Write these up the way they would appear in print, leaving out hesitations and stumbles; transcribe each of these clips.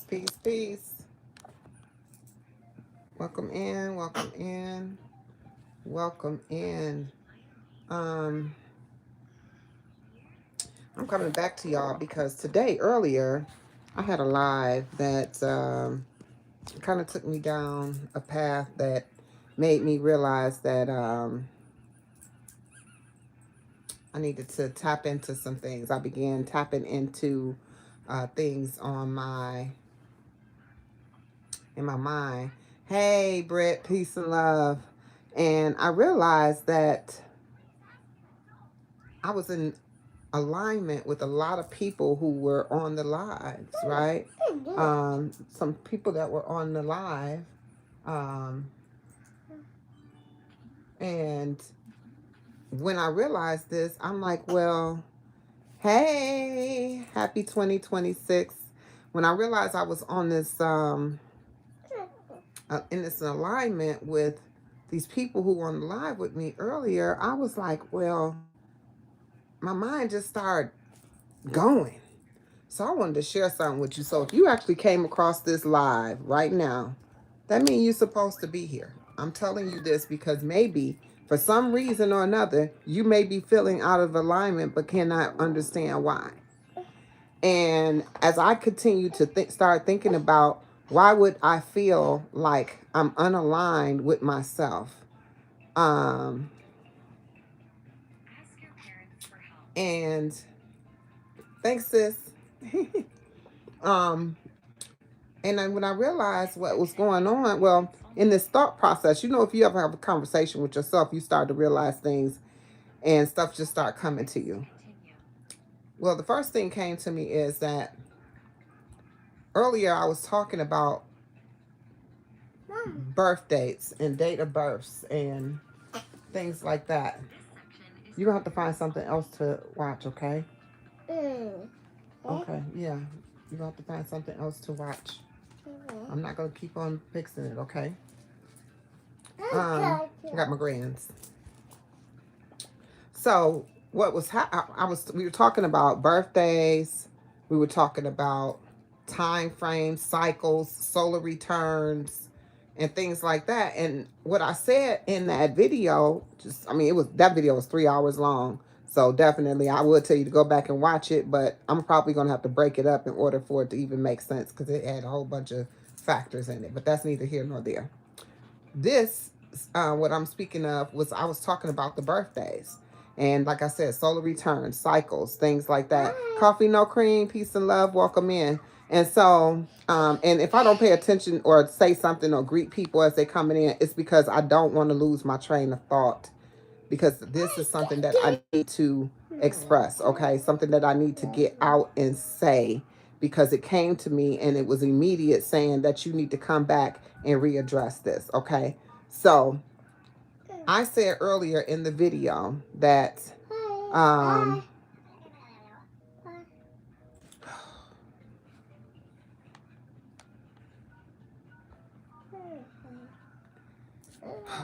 peace, peace. Welcome in, welcome in, welcome in. Um, I'm coming back to y'all because today, earlier, I had a live that kind of took me down a path that made me realize that I needed to tap into some things. I began tapping into things in my mind. Hey, Britt, peace and love. And I realized that I was in alignment with a lot of people who were on the lives, right? Some people that were on the live. Um, and when I realized this, I'm like, well, hey, happy 2026. When I realized I was on this, in this alignment with these people who were on the live with me earlier, I was like, well, my mind just started going. So I wanted to share something with you. So if you actually came across this live right now, that means you're supposed to be here. I'm telling you this because maybe for some reason or another, you may be feeling out of alignment but cannot understand why. And as I continue to start thinking about why would I feel like I'm unaligned with myself, um, and thanks, sis. um, And then when I realized what was going on, well, in this thought process, if you ever have a conversation with yourself, you start to realize things and stuff just start coming to you. Well, the first thing came to me is that earlier I was talking about birth dates and date of births and things like that. You're going to have to find something else to watch, okay? Okay, yeah. You're going to have to find something else to watch. I'm not going to keep on fixing it, okay? I got my grands. So what was we were talking about birthdays, we were talking about time frames, cycles, solar returns, and things like that. And what I said in that video, that video was 3 hours long. So definitely I would tell you to go back and watch it, but I'm probably gonna have to break it up in order for it to even make sense because it had a whole bunch of factors in it. But that's neither here nor there. This what I'm speaking of I was talking about the birthdays. And like I said, solar returns, cycles, things like that. Coffee, no cream, peace and love, welcome in. And so, and if I don't pay attention or say something or greet people as they coming in, it's because I don't want to lose my train of thought. Because this is something that I need to express, okay? Something that I need to get out and say because it came to me and it was immediate saying that you need to come back and readdress this, okay? So I said earlier in the video that oh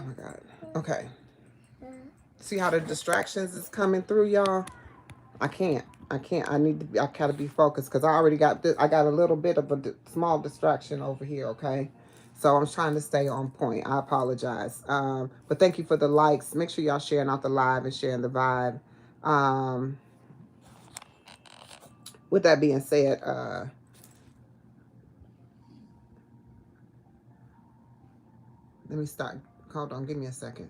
my God. Okay. See how the distractions is coming through, y'all? I can't. I gotta be focused because I already got this. I got a little bit of a small distraction over here, okay? So I'm trying to stay on point. I apologize. But thank you for the likes. Make sure y'all sharing out the live and sharing the vibe. With that being said, let me start. Hold on. Give me a second.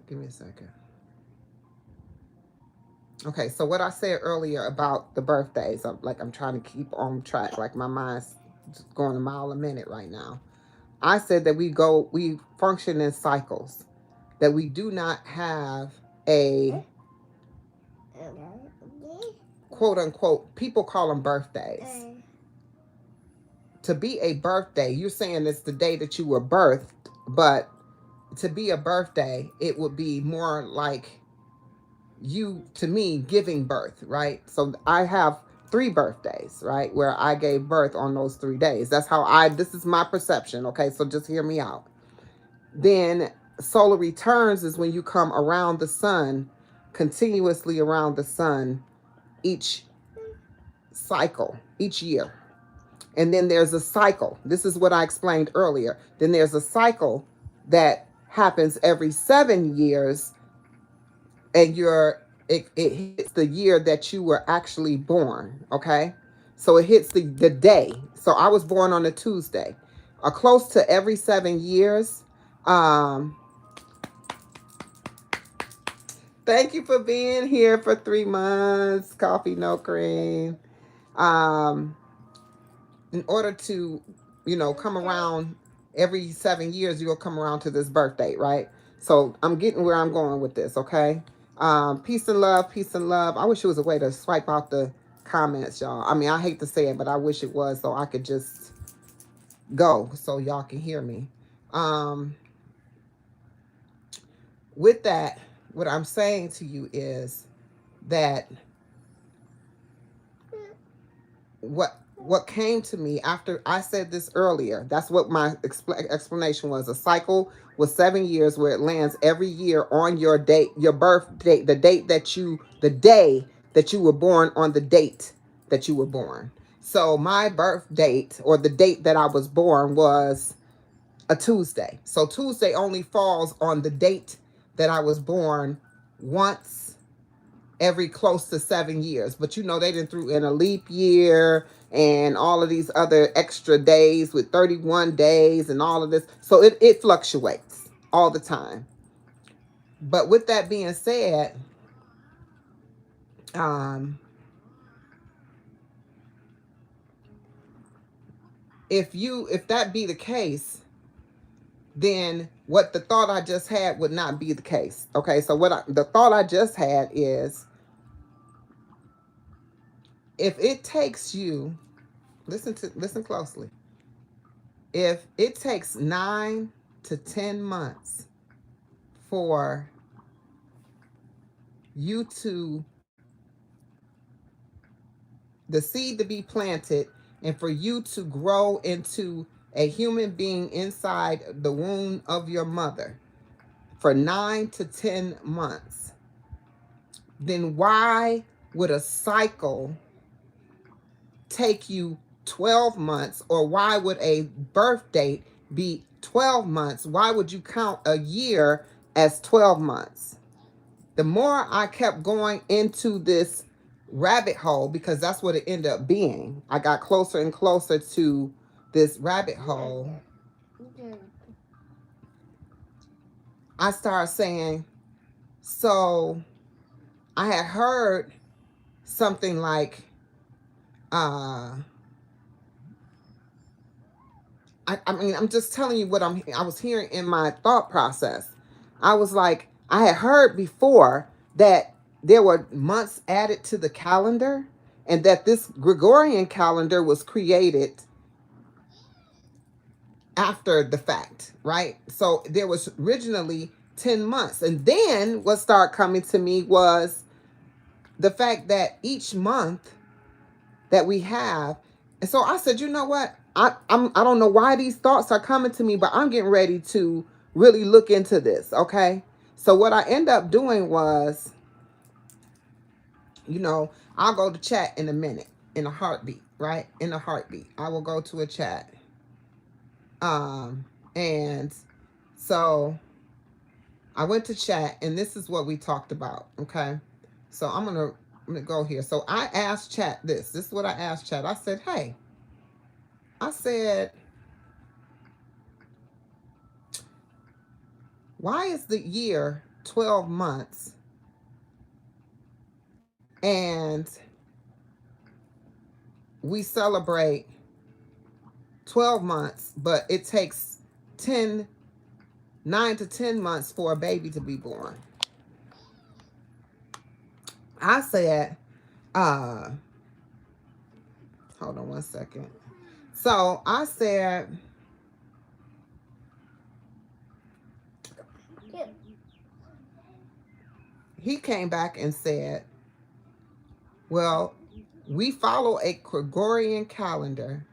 Okay, so what I said earlier about the birthdays, I'm trying to keep on track. Like my mind's just going a mile a minute right now. I said that we function in cycles, that we do not have a quote unquote, people call them birthdays. To be a birthday, you're saying it's the day that you were birthed, but to be a birthday, it would be more like you, to me, giving birth, right? So I have 3 birthdays, right, where I gave birth on those 3 days. That's how this is my perception, okay? So just hear me out. Then solar returns is when you come around the sun, continuously around the sun each cycle, each year. And then there's a cycle. This is what I explained earlier. Then there's a cycle that happens every 7 years, and it hits the year that you were actually born. Okay. So it hits the day. So I was born on a Tuesday. Close to every 7 years. Um, Thank you for being here for 3 months. Coffee, no cream. Um, in order to, come around every 7 years, you'll come around to this birthday, right? So I'm getting where I'm going with this, okay? Peace and love, peace and love. I wish it was a way to swipe out the comments, y'all. I mean, I hate to say it, but I wish it was so I could just go so y'all can hear me. Um, with that, what I'm saying to you is that what came to me after I said this earlier, that's what my explanation was. A cycle was 7 years, where it lands every year on your date, your birth date, the day that you were born, on the date that you were born. So my birth date, or the date that I was born, was a Tuesday. So Tuesday only falls on the date that I was born once every close to 7 years. But they didn't threw in a leap year and all of these other extra days with 31 days and all of this. So it fluctuates all the time. But with that being said, um, if that be the case, then what the thought I just had would not be the case. Okay, so the thought I just had is, if it takes you, listen closely. If it takes 9 to 10 months for you to the seed to be planted, and for you to grow into a human being inside the womb of your mother for 9 to 10 months, then why would a cycle take you 12 months? Or why would a birth date be 12 months? Why would you count a year as 12 months? The more I kept going into this rabbit hole, because that's what it ended up being, I got closer and closer to this rabbit hole. I started saying, so I had heard something like, I mean, I'm just telling you what I was hearing in my thought process. I was like, I had heard before that there were months added to the calendar, and that this Gregorian calendar was created after the fact, right? So there was originally 10 months. And then what started coming to me was the fact that each month that we have. And so I said, you know what? I don't know why these thoughts are coming to me, but I'm getting ready to really look into this. Okay. So what I end up doing was, I'll go to chat in a minute, in a heartbeat, right? In a heartbeat. I will go to a chat. And so I went to chat, and this is what we talked about. Okay. So I'm gonna go here. So I asked chat this. This is what I asked chat. I said, hey, I said, why is the year 12 months and we celebrate 12 months, but it takes 9 to 10 months for a baby to be born? I said, hold on one second. So I said, he came back and said, well, we follow a Gregorian calendar,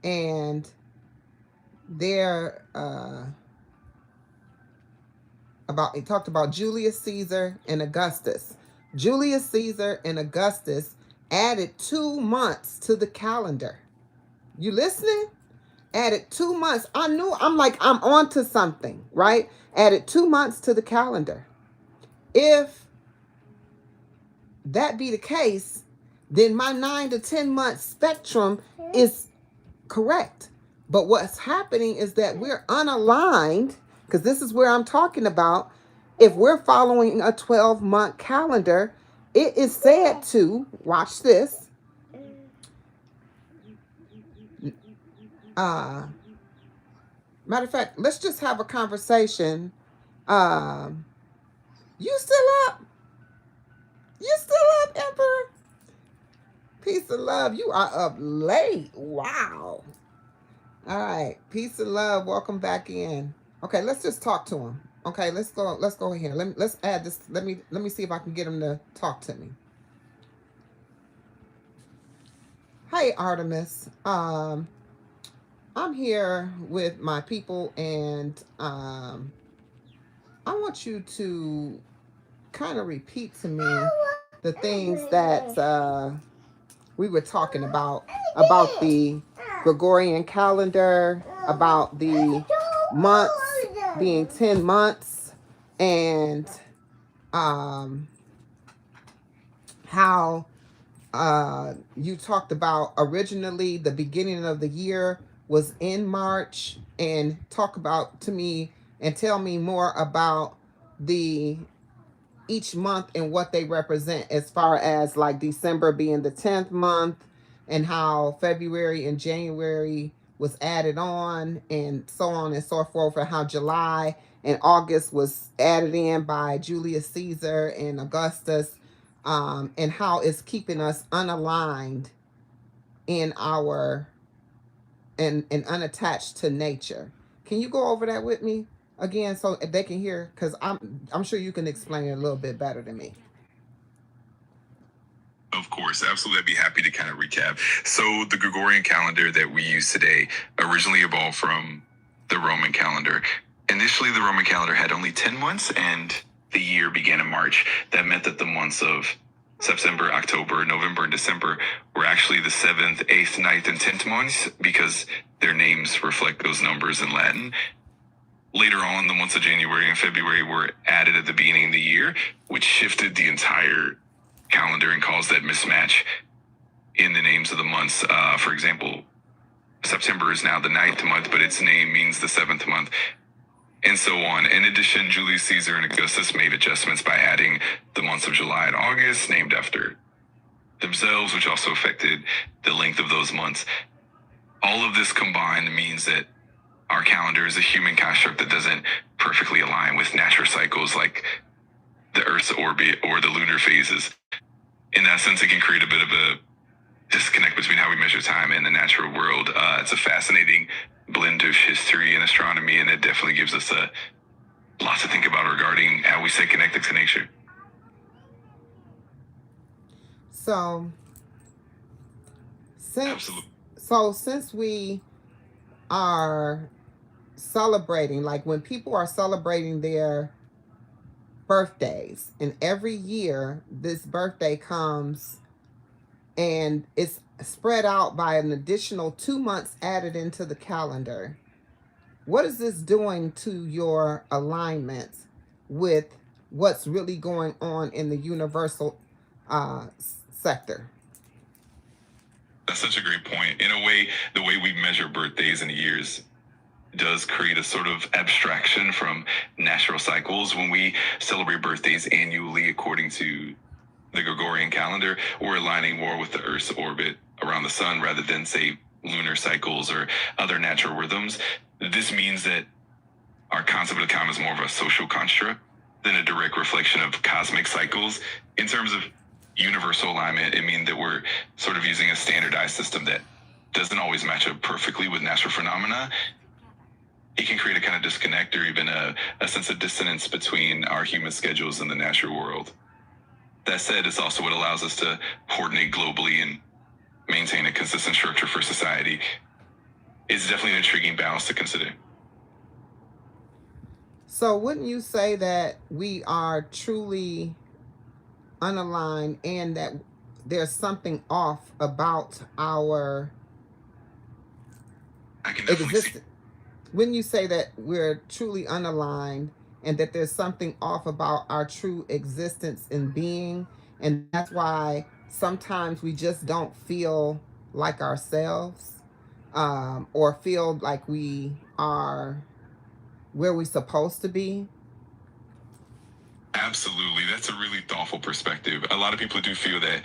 and they're he talked about Julius Caesar and Augustus. Julius Caesar and Augustus added 2 months to the calendar. You listening? Added 2 months. I knew, I'm like, I'm on to something, right? Added 2 months to the calendar. If that be the case, then my 9 to 10 month spectrum is correct. But what's happening is that we're unaligned, because this is where I'm talking about. If we're following a 12-month calendar, it is said to, watch this, uh, matter of fact, let's just have a conversation. Um, you still up? You still up, Emperor? Peace and love. You are up late. Wow. All right. Peace and love. Welcome back in. Okay, let's just talk to him. Okay, let's go. Let's go here. Let's add this. Let me see if I can get him to talk to me. Hey, Artemis. I'm here with my people, and I want you to kind of repeat to me the things that we were talking about the Gregorian calendar, about the months being 10 months, and how you talked about originally the beginning of the year was in March, and talk about to me and tell me more about the each month and what they represent, as far as like December being the 10th month, and how February and January was added on, and so on and so forth, and how July and August was added in by Julius Caesar and Augustus, and how it's keeping us unaligned in our and unattached to nature. Can you go over that with me again so they can hear? Because I'm sure you can explain it a little bit better than me. Of course, absolutely. I'd be happy to kind of recap. So the Gregorian calendar that we use today originally evolved from the Roman calendar. Initially, the Roman calendar had only 10 months, and the year began in March. That meant that the months of September, October, November, and December were actually the 7th, 8th, 9th, and 10th months, because their names reflect those numbers in Latin. Later on, the months of January and February were added at the beginning of the year, which shifted the entire calendar and caused that mismatch in the names of the months. For example, September is now the 9th month, but its name means the 7th month, and so on. In addition, Julius Caesar and Augustus made adjustments by adding the months of July and August, named after themselves, which also affected the length of those months. All of this combined means that our calendar is a human construct that doesn't perfectly align with natural cycles like the Earth's orbit or the lunar phases. In that sense, it can create a bit of a disconnect between how we measure time and the natural world. It's a fascinating blend of history and astronomy, and it definitely gives us a lot to think about regarding how we stay connected to nature. So Absolutely. since we are celebrating, like when people are celebrating their birthdays, and every year this birthday comes and it's spread out by an additional 2 months added into the calendar, what is this doing to your alignment with what's really going on in the universal sector? That's such a great point. In a way, the way we measure birthdays and years does create a sort of abstraction from natural cycles. When we celebrate birthdays annually according to the Gregorian calendar, we're aligning more with the Earth's orbit around the sun rather than, say, lunar cycles or other natural rhythms. This means that our concept of time is more of a social construct than a direct reflection of cosmic cycles. In terms of universal alignment, it means that we're sort of using a standardized system that doesn't always match up perfectly with natural phenomena. It can create a kind of disconnect or even a sense of dissonance between our human schedules and the natural world. That said, it's also what allows us to coordinate globally and maintain a consistent structure for society. It's definitely an intriguing balance to consider. So wouldn't you say that we are truly unaligned, and that there's something off about our I can definitely see. exist. When you say that we're truly unaligned and that there's something off about our true existence and being, and that's why sometimes we just don't feel like ourselves, or feel like we are where we're supposed to be. Absolutely. That's a really thoughtful perspective. A lot of people do feel that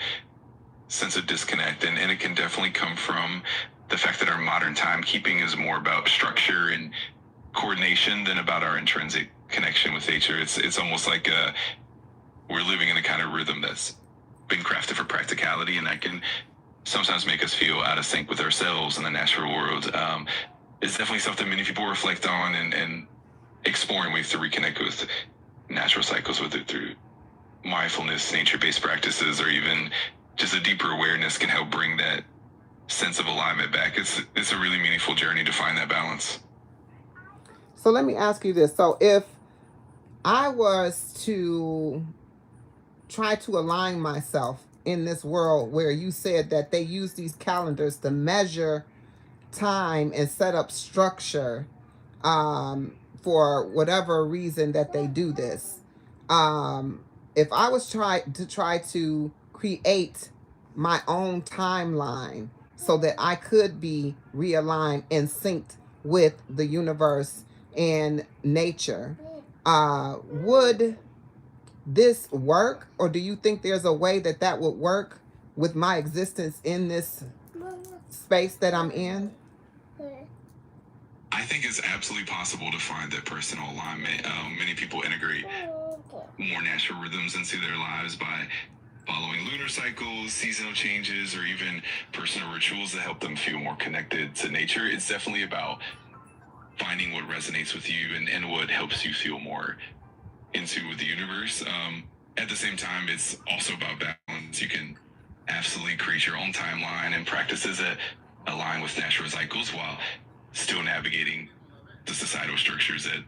sense of disconnect, and it can definitely come from the fact that our modern timekeeping is more about structure and coordination than about our intrinsic connection with nature. It's almost like we're living in a kind of rhythm that's been crafted for practicality, and that can sometimes make us feel out of sync with ourselves and the natural world. It's definitely something many people reflect on and exploring ways to reconnect with natural cycles, whether through mindfulness, nature-based practices, or even just a deeper awareness can help bring that sense of alignment back. It's a really meaningful journey to find that balance. So let me ask you this. So if I was to try to align myself in this world where you said that they use these calendars to measure time and set up structure, for whatever reason that they do this. Um, if I was try to create my own timeline so that I could be realigned and synced with the universe and nature, would this work, or do you think there's a way that that would work with my existence in this space that I'm in? I think it's absolutely possible to find that personal alignment. Many people integrate more natural rhythms into their lives by following lunar cycles, seasonal changes, or even personal rituals that help them feel more connected to nature. It's definitely about finding what resonates with you and what helps you feel more into the universe. At the same time, it's also about balance. You can absolutely create your own timeline and practices that align with natural cycles while still navigating the societal structures that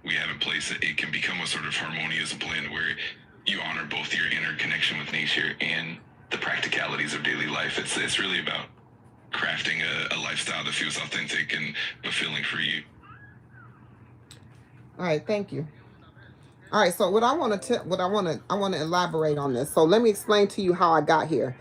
we have in place. It can become a sort of harmonious blend where you honor both your inner connection with nature and the practicalities of daily life. It's really about crafting a lifestyle that feels authentic and fulfilling for you. All right, thank you. All right, so I want to elaborate on this. So let me explain to you how I got here.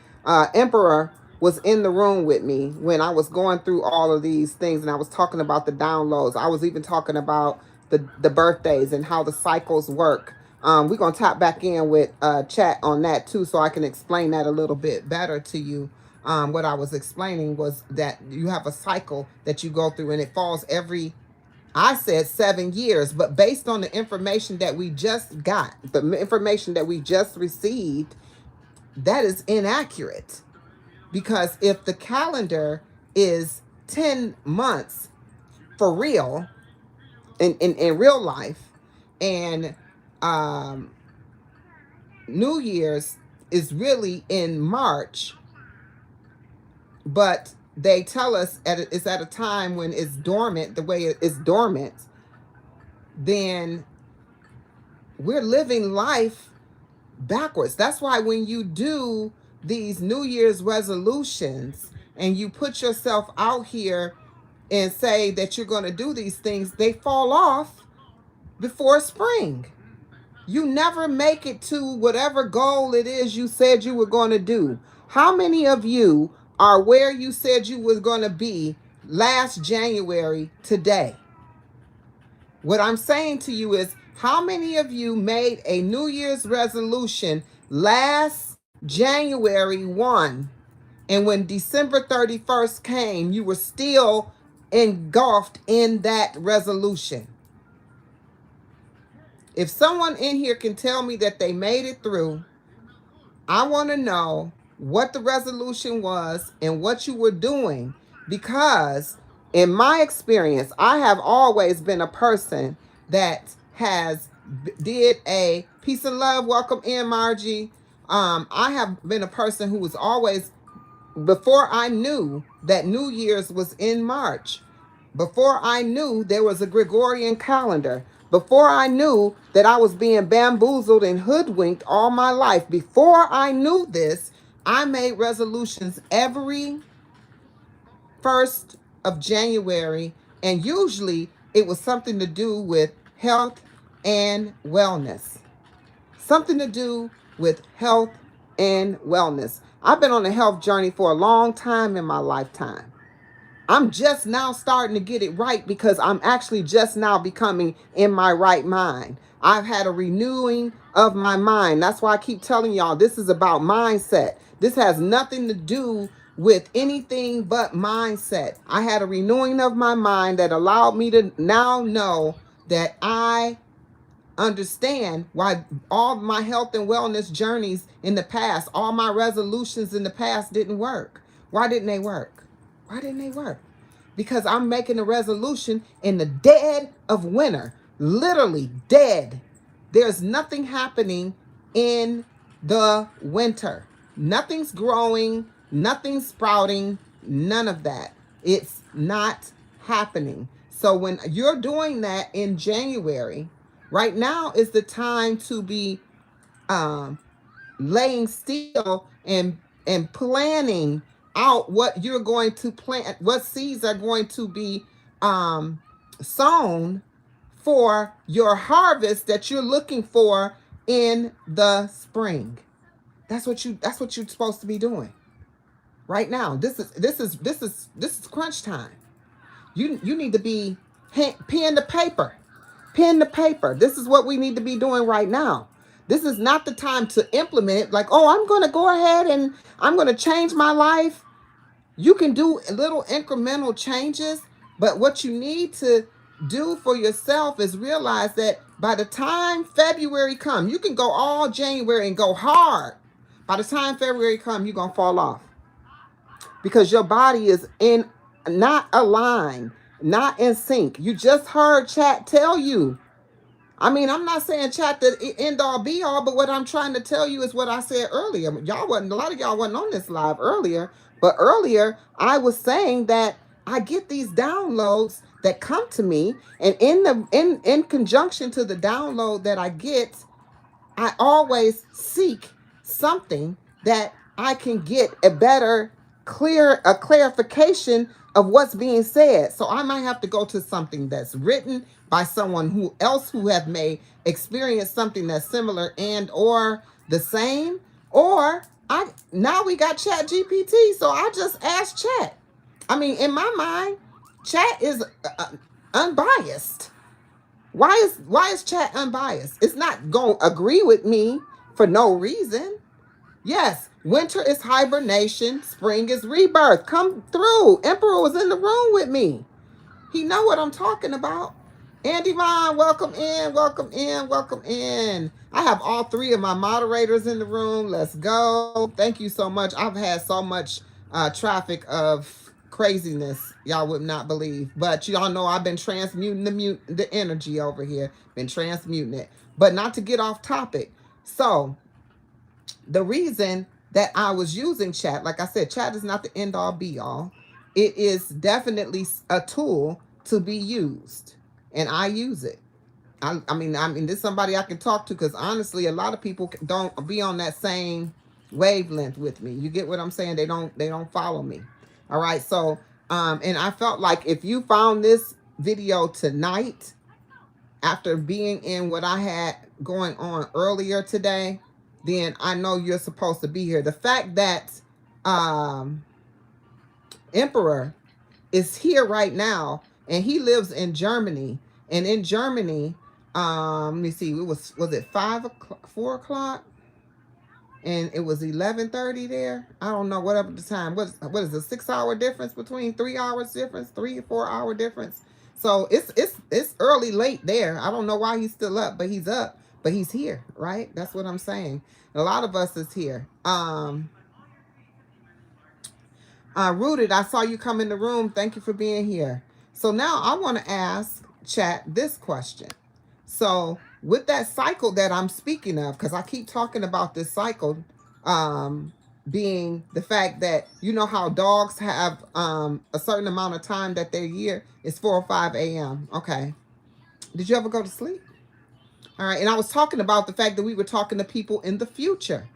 Emperor was in the room with me when I was going through all of these things, and I was talking about the downloads. I was even talking about the birthdays and how the cycles work. We're gonna tap back in with chat on that too, so I can explain that a little bit better to you. What I was explaining was that you have a cycle that you go through, and it falls every, I said 7 years, but based on the information that we just got, the information that we just received, that is inaccurate. Because if the calendar is 10 months for real, in real life, and um, New Year's is really in March, but they tell us it's at a time when it's dormant, the way it's dormant, then we're living life backwards. That's why when you do these New Year's resolutions and you put yourself out here and say that you're going to do these things, they fall off before spring. You never make it to whatever goal it is you said you were going to do. How many of you are where you said you was going to be last January today? What I'm saying to you is, how many of you made a New Year's resolution last January 1, and when December 31st came, you were still engulfed in that resolution? If someone in here can tell me that they made it through, I want to know what the resolution was and what you were doing, because in my experience, I have always been a person that has did a peace and love. Welcome in, Margie. I have been a person who was always, before I knew that New Year's was in March, before I knew there was a Gregorian calendar, before I knew that I was being bamboozled and hoodwinked all my life, before I knew this, I made resolutions every first of January, and usually it was something to do with health and wellness. Something to do with health and wellness. I've been on a health journey for a long time in my lifetime. I'm just now starting to get it right because I'm actually just now becoming in my right mind. I've had a renewing of my mind. That's why I keep telling y'all this is about mindset. This has nothing to do with anything but mindset. I had a renewing of my mind that allowed me to now know that I understand why all my health and wellness journeys in the past, all my resolutions in the past didn't work. Why didn't they work? Why didn't they work? Because I'm making a resolution in the dead of winter, literally dead. There's nothing happening in the winter. Nothing's growing, nothing's sprouting, none of that. It's not happening. So when you're doing that in January, right now is the time to be um, laying still and planning out what you're going to plant, what seeds are going to be um, sown for your harvest that you're looking for in the spring. That's what you're supposed to be doing right now. This is crunch time. You need to be pen to paper. Pen to paper. This is what we need to be doing right now. This is not the time to implement it like, oh, I'm going to go ahead and I'm going to change my life. You can do little incremental changes, but what you need to do for yourself is realize that by the time February comes, you can go all January and go hard. By the time February comes, you're going to fall off because your body is in not aligned, not in sync. You just heard chat tell you. I mean, I'm not saying chat the end all be all, but what I'm trying to tell you is what I said earlier. Y'all wasn't, a lot of y'all wasn't on this live earlier, but earlier I was saying that I get these downloads that come to me, and in conjunction to the download that I get, I always seek something that I can get a better a clarification of what's being said. So I might have to go to something that's written by someone who else who have may experience something that's similar and or the same, or I now we got Chat GPT, so I just asked Chat. I mean, in my mind, Chat is unbiased. Why is chat unbiased? It's not going to agree with me for no reason. Yes, winter is hibernation, spring is rebirth. Come through. Emperor was in the room with me. He know what I'm talking about. Andy Vaughn, welcome in, welcome in, welcome in. I have all three of my moderators in the room. Let's go. Thank you so much. I've had so much traffic of craziness y'all would not believe. But y'all know I've been transmuting the energy over here. Been transmuting it. But not to get off topic. So the reason that I was using chat, like I said, chat is not the end all be all. It is definitely a tool to be used, and I use it. I mean, this is somebody I can talk to because honestly, a lot of people don't be on that same wavelength with me. You get what I'm saying? They don't follow me. All right, so and I felt like if you found this video tonight after being in what I had going on earlier today, then I know you're supposed to be here. The fact that um, Emperor is here right now and he lives in Germany, and in Germany, let me see, was it 5 o'clock, 4 o'clock, and it was 11:30 there. I don't know whatever the time. What is a 6 hour difference between 3 hours difference, 3 or 4 hour difference. So it's early late there. I don't know why he's still up, but he's up. But he's here, right? That's what I'm saying. A lot of us is here. Rooted, I saw you come in the room. Thank you for being here. So now I want to ask chat this question. So with that cycle that I'm speaking of, because I keep talking about this cycle, being the fact that you know how dogs have a certain amount of time that their year is 4 or 5 a.m. Okay. Did you ever go to sleep? All right. And I was talking about the fact that we were talking to people in the future.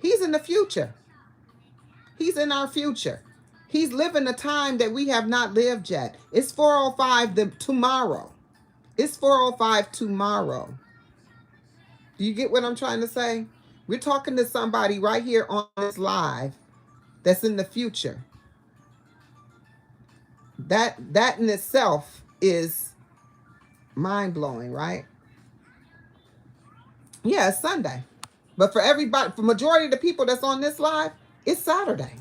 He's in the future. He's in our future. He's living a time that we have not lived yet. It's 4:05 tomorrow. It's 4:05 tomorrow. Do you get what I'm trying to say? We're talking to somebody right here on this live that's in the future. That in itself is mind blowing, right? Yeah, it's Sunday. But for everybody, for majority of the people that's on this live, it's Saturday.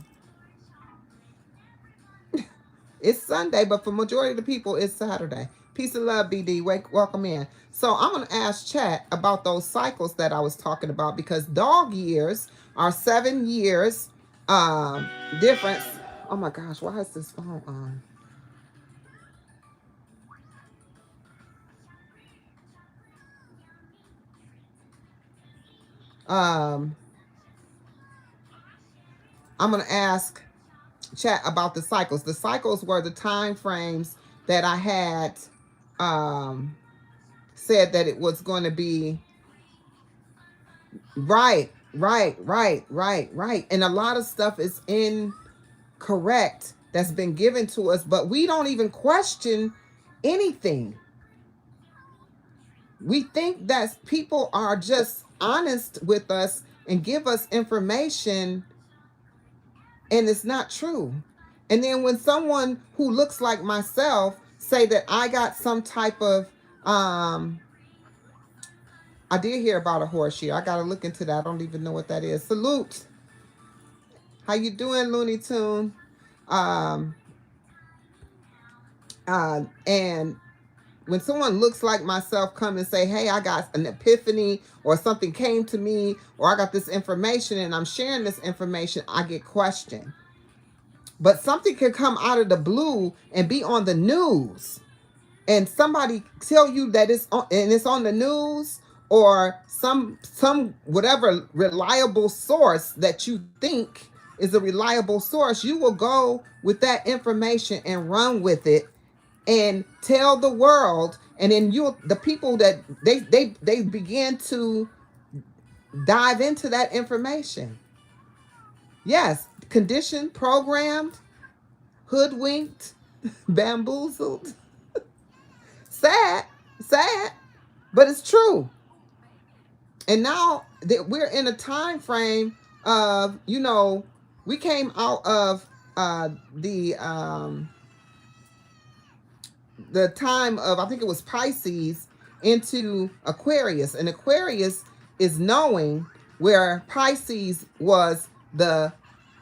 It's Sunday, but for majority of the people, it's Saturday. Peace and love, BD. Welcome in. So I'm going to ask chat about those cycles that I was talking about, because dog years are 7 years difference. Oh my gosh, why is this phone on? Um, I'm going to ask chat about the cycles. The cycles were the time frames that I had um, said that it was going to be. Right. And a lot of stuff is incorrect that's been given to us, but we don't even question anything. We think that people are just honest with us and give us information, and it's not true. And then when someone who looks like myself say that I got some type of I did hear about a horse year. I gotta look into that. I don't even know what that is. Salute. How you doing, Looney Tune? Um, and when someone looks like myself come and say, hey, I got an epiphany, or something came to me, or I got this information and I'm sharing this information, I get questioned. But something can come out of the blue and be on the news, and somebody tell you that it's on the news, or some whatever reliable source that you think is a reliable source, you will go with that information and run with it and tell the world. And then the people that they begin to dive into that information. Yes, conditioned, programmed, hoodwinked, bamboozled. Sad, sad, but it's true. And now that we're in a time frame of, we came out of the time of, I think it was Pisces, into Aquarius. And Aquarius is knowing, where Pisces was the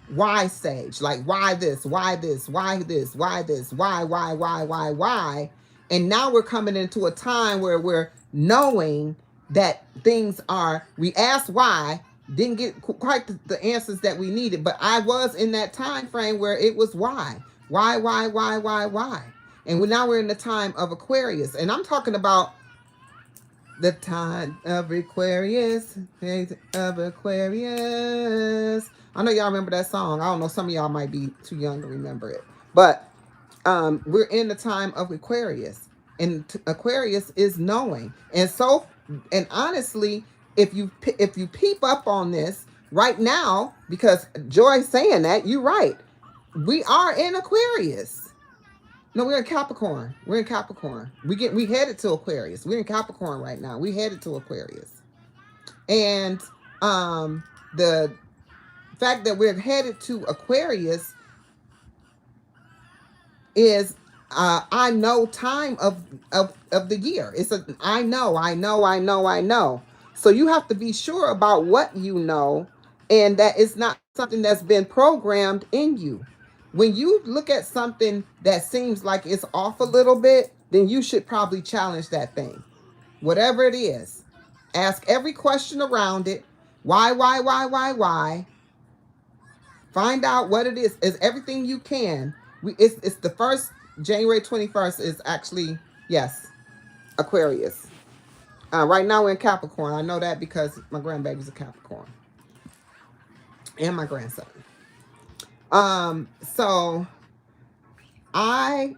why stage. Like, why this, why this, why this, why this, why. And now we're coming into a time where we're knowing that things are, we asked why, didn't get quite the answers that we needed. But I was in that time frame where it was why. And now we're in the time of Aquarius. And I'm talking about the time of Aquarius. Of Aquarius. I know y'all remember that song. I don't know, some of y'all might be too young to remember it. But we're in the time of Aquarius. And Aquarius is knowing. And honestly, if you peep up on this right now, because Joy's saying that, you're right. We are in Aquarius. No, we're in Capricorn. We're in Capricorn. We headed to Aquarius. We're in Capricorn right now. We headed to Aquarius. And the fact that we're headed to Aquarius is I know time of the year. It's a I know. So you have to be sure about what you know, and that it's not something that's been programmed in you. When you look at something that seems like it's off a little bit, then you should probably challenge that thing. Whatever it is. Ask every question around it. Why? Find out what it is everything you can. It's the first, January 21st is actually, yes, Aquarius. Right now we're in Capricorn. I know that because my grandbaby's a Capricorn. And my grandson. So I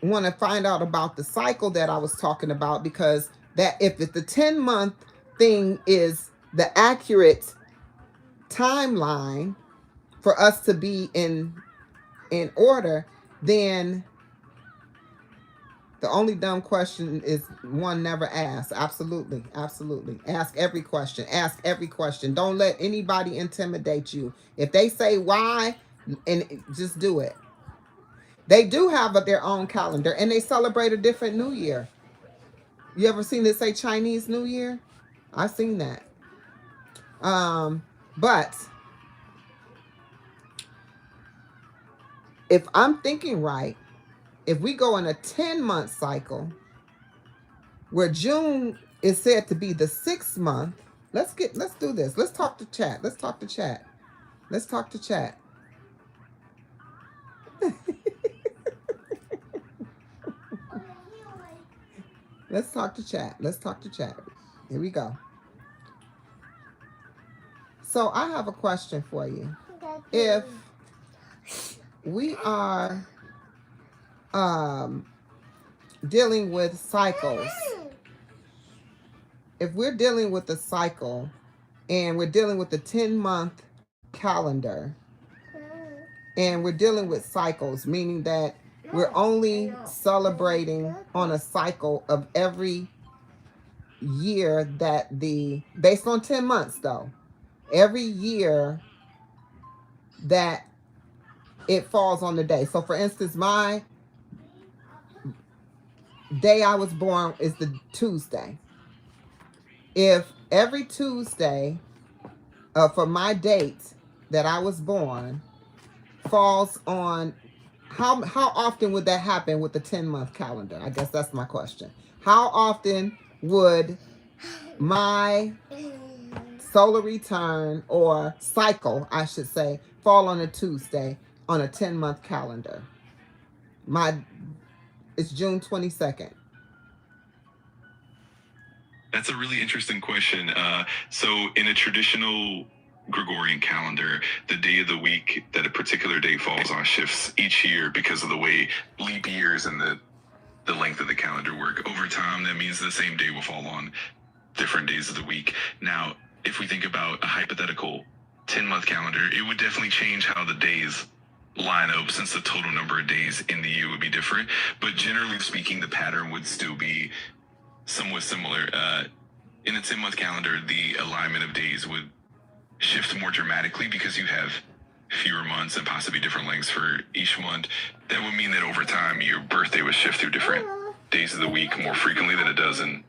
want to find out about the cycle that I was talking about, because that if the 10-month thing is the accurate timeline for us to be in in order, then the only dumb question is one never asked. Absolutely. Absolutely. Ask every question. Ask every question. Don't let anybody intimidate you. If they say why, and just do it. They do have their own calendar and they celebrate a different New Year. You ever seen it say Chinese New Year? I've seen that. But if I'm thinking right, if we go in a 10-month cycle where June is said to be the 6th month, let's do this. Let's talk to chat. Let's talk to chat. Let's talk to chat. Let's talk to chat. Let's talk to chat. Here we go. So I have a question for you. If we are dealing with cycles, if we're dealing with a cycle and we're dealing with the 10-month calendar and we're dealing with cycles, meaning that we're only celebrating on a cycle of every year that based on 10 months though, every year that it falls on the day. So for instance, my day I was born is the Tuesday. If every Tuesday for my date that I was born falls on, how often would that happen with the 10-month calendar? I guess that's my question. How often would my solar return or cycle, I should say, fall on a Tuesday on a 10-month calendar? It's June 22nd. That's a really interesting question. So in a traditional Gregorian calendar, the day of the week that a particular day falls on shifts each year because of the way leap years and the length of the calendar work. Over time, that means the same day will fall on different days of the week. Now, if we think about a hypothetical 10-month calendar, it would definitely change how the days line up since the total number of days in the year would be different. But generally speaking, the pattern would still be somewhat similar. In a 10-month calendar, the alignment of days would shift more dramatically because you have fewer months and possibly different lengths for each month. That would mean that over time, your birthday would shift through different days of the week more frequently than it does in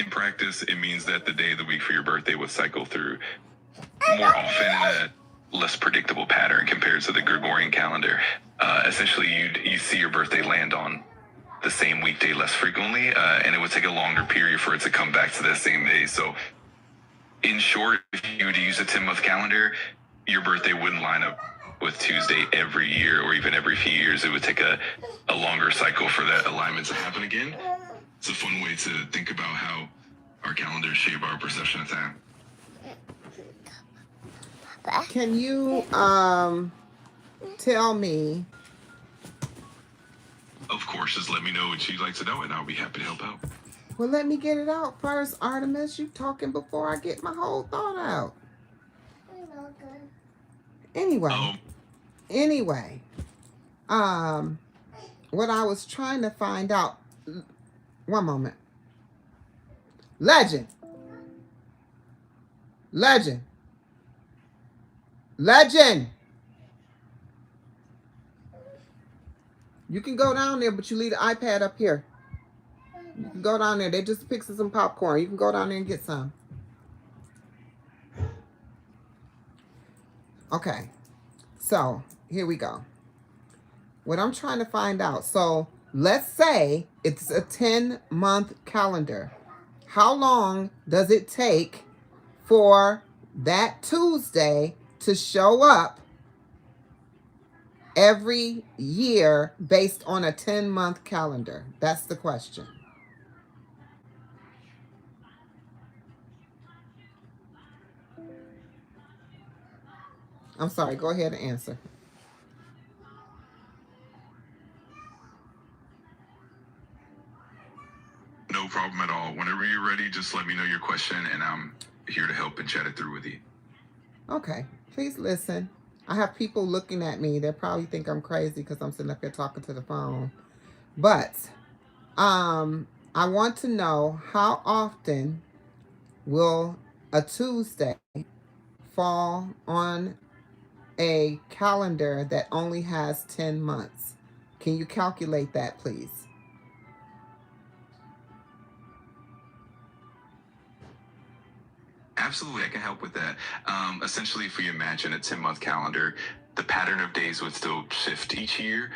practice. It means that the day of the week for your birthday would cycle through more often in a less predictable pattern compared to the Gregorian calendar. Essentially, you see your birthday land on the same weekday less frequently, and it would take a longer period for it to come back to that same day. So in short, if you were to use a 10-month calendar, your birthday wouldn't line up with Tuesday every year or even every few years. It would take a longer cycle for that alignment to happen again. It's a fun way to think about how our calendars shape our perception of time. Can you tell me? Of course, just let me know what you'd like to know and I'll be happy to help out. Well, let me get it out first, Artemis. You talking before I get my whole thought out. Anyway, what I was trying to find out. One moment. Legend. You can go down there, but you leave the iPad up here. You can go down there. They just picked some popcorn. You can go down there and get some. Okay. So, here we go. What I'm trying to find out. So, let's say it's a 10-month calendar. How long does it take for that Tuesday to show up every year based on a 10-month calendar? That's the question. I'm sorry, go ahead and answer. No problem at all. Whenever you're ready, just let me know your question and I'm here to help and chat it through with you. Okay, please listen. I have people looking at me. They probably think I'm crazy because I'm sitting up here talking to the phone. But I want to know, how often will a Tuesday fall on a calendar that only has 10 months? Can you calculate that, please? Absolutely, I can help with that. Essentially, if we imagine a 10-month calendar, the pattern of days would still shift each year.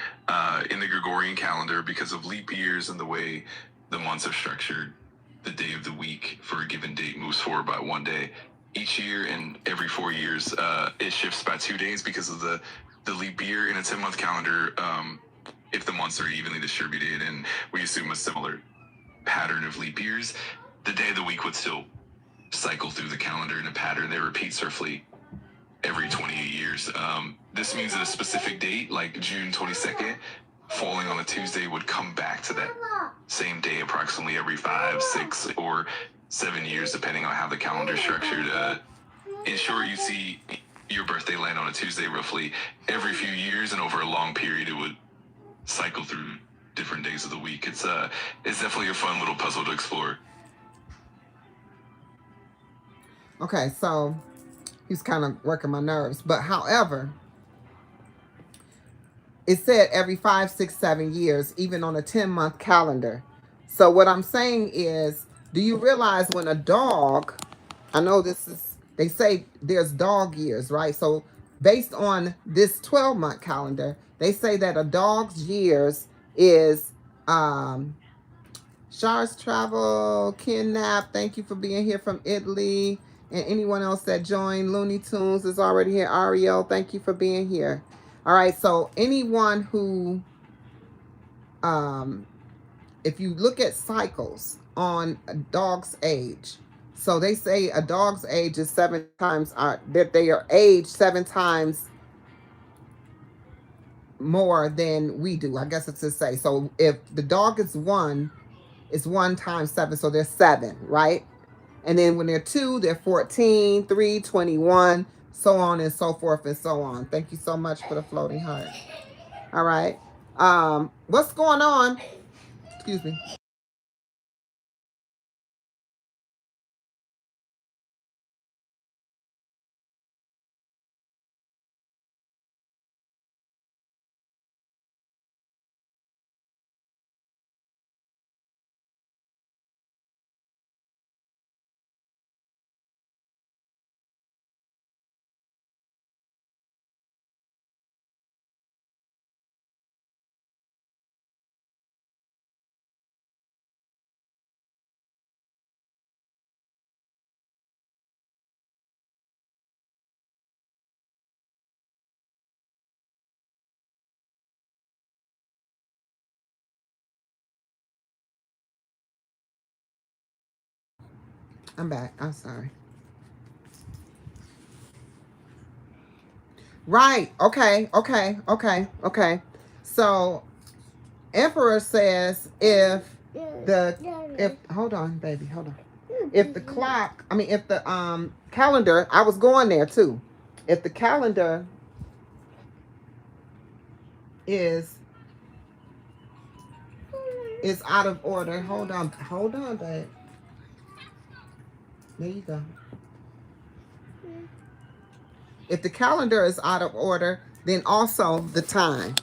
In the Gregorian calendar, because of leap years and the way the months are structured, the day of the week for a given date moves forward by one day each year, and every 4 years, it shifts by 2 days because of the leap year. In a 10-month calendar, if the months are evenly distributed and we assume a similar pattern of leap years, the day of the week would still cycle through the calendar in a pattern that repeats roughly every 28 years. This means that a specific date, like June 22nd, falling on a Tuesday, would come back to that same day approximately every 5, 6, or 7 years, depending on how the calendar is structured. In short, you see your birthday land on a Tuesday roughly every few years, and over a long period, it would cycle through different days of the week. It's definitely a fun little puzzle to explore. Okay, so he's kind of working my nerves. But however, it said every 5, 6, 7 years, even on a 10-month calendar. So what I'm saying is, do you realize when a dog, I know this is, they say there's dog years, right? So based on this 12-month calendar, they say that a dog's years is Shar's Travel, Kidnap, thank you for being here from Italy. And anyone else that joined, Looney Tunes is already here. Ariel, thank you for being here. All right, so anyone who, um, if you look at cycles on a dog's age, so they say a dog's age is 7 times, that they are aged 7 times more than we do. I guess it's to say. So if the dog is one, it's 1 times 7, so they're 7, right? And then when they're 2, they're 14, 3, 21, so on and so forth and so on. Thank you so much for the floating heart. All right. What's going on? Excuse me. I'm back. I'm sorry. Right. Okay. Okay. Okay. Okay. So Emperor says if hold on, baby, hold on. If the clock, I mean if the calendar, I was going there too. If the calendar is is out of order, hold on, babe. There you go. If the calendar is out of order, then also the time.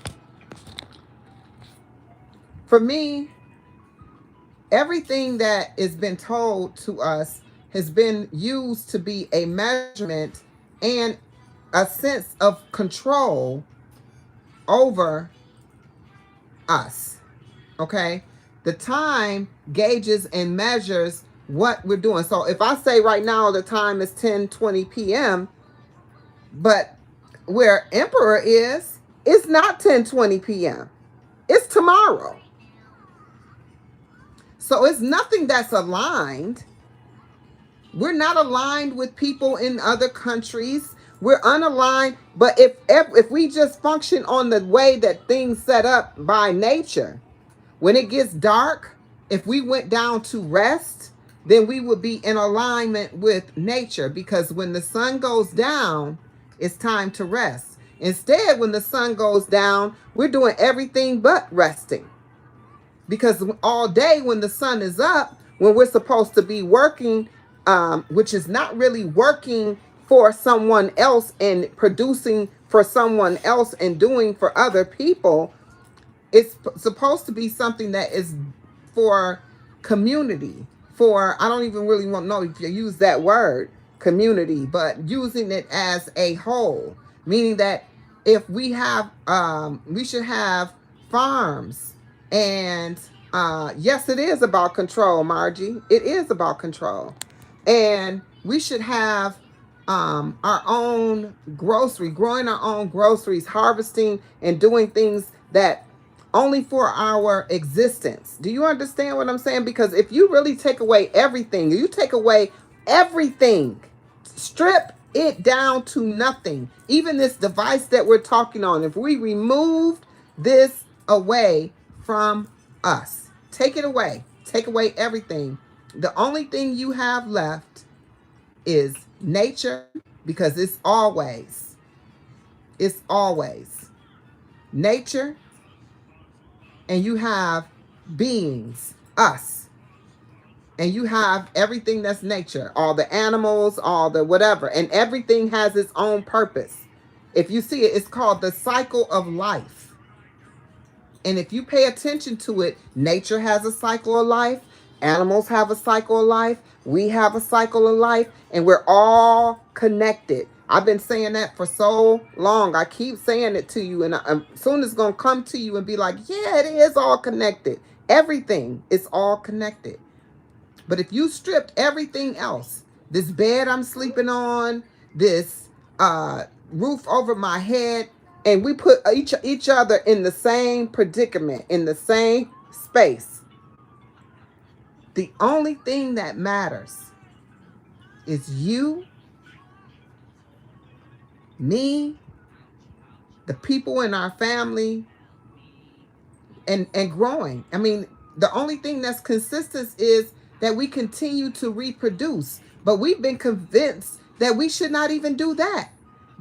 For me, everything that has been told to us has been used to be a measurement and a sense of control over us. Okay? The time gauges and measures what we're doing. So if I say right now the time is 10:20 p.m., but where Emperor is, it's not 10:20 p.m. It's tomorrow. So it's nothing that's aligned. We're not aligned with people in other countries. We're unaligned. But if we just function on the way that things set up by nature, when it gets dark, if we went down to rest, then we would be in alignment with nature, because when the sun goes down, it's time to rest. Instead, when the sun goes down, we're doing everything but resting. Because all day when the sun is up, when we're supposed to be working, which is not really working for someone else and producing for someone else and doing for other people, it's supposed to be something that is for community. For, I don't even really want to know if you use that word community, but using it as a whole, meaning that if we have we should have farms. And yes, it is about control, Margie. It is about control. And we should have our own grocery, growing our own groceries, harvesting and doing things that only for our existence. Do you understand what I'm saying? Because if you really take away everything, you take away everything, strip it down to nothing. Even this device that we're talking on, if we removed this away from us, take away everything. The only thing you have left is nature, because it's always nature, and you have beings, us, and you have everything that's nature, all the animals, all the whatever, and everything has its own purpose. If you see it, it's called the cycle of life. And if you pay attention to it, nature has a cycle of life, animals have a cycle of life, we have a cycle of life, and we're all connected. I've been saying that for so long. I keep saying it to you, and soon it's going to come to you and be like, yeah, it is all connected. Everything is all connected. But if you stripped everything else, this bed I'm sleeping on, this roof over my head, and we put each other in the same predicament, in the same space, the only thing that matters is you, me, the people in our family, and growing. I mean, the only thing that's consistent is that we continue to reproduce. But we've been convinced that we should not even do that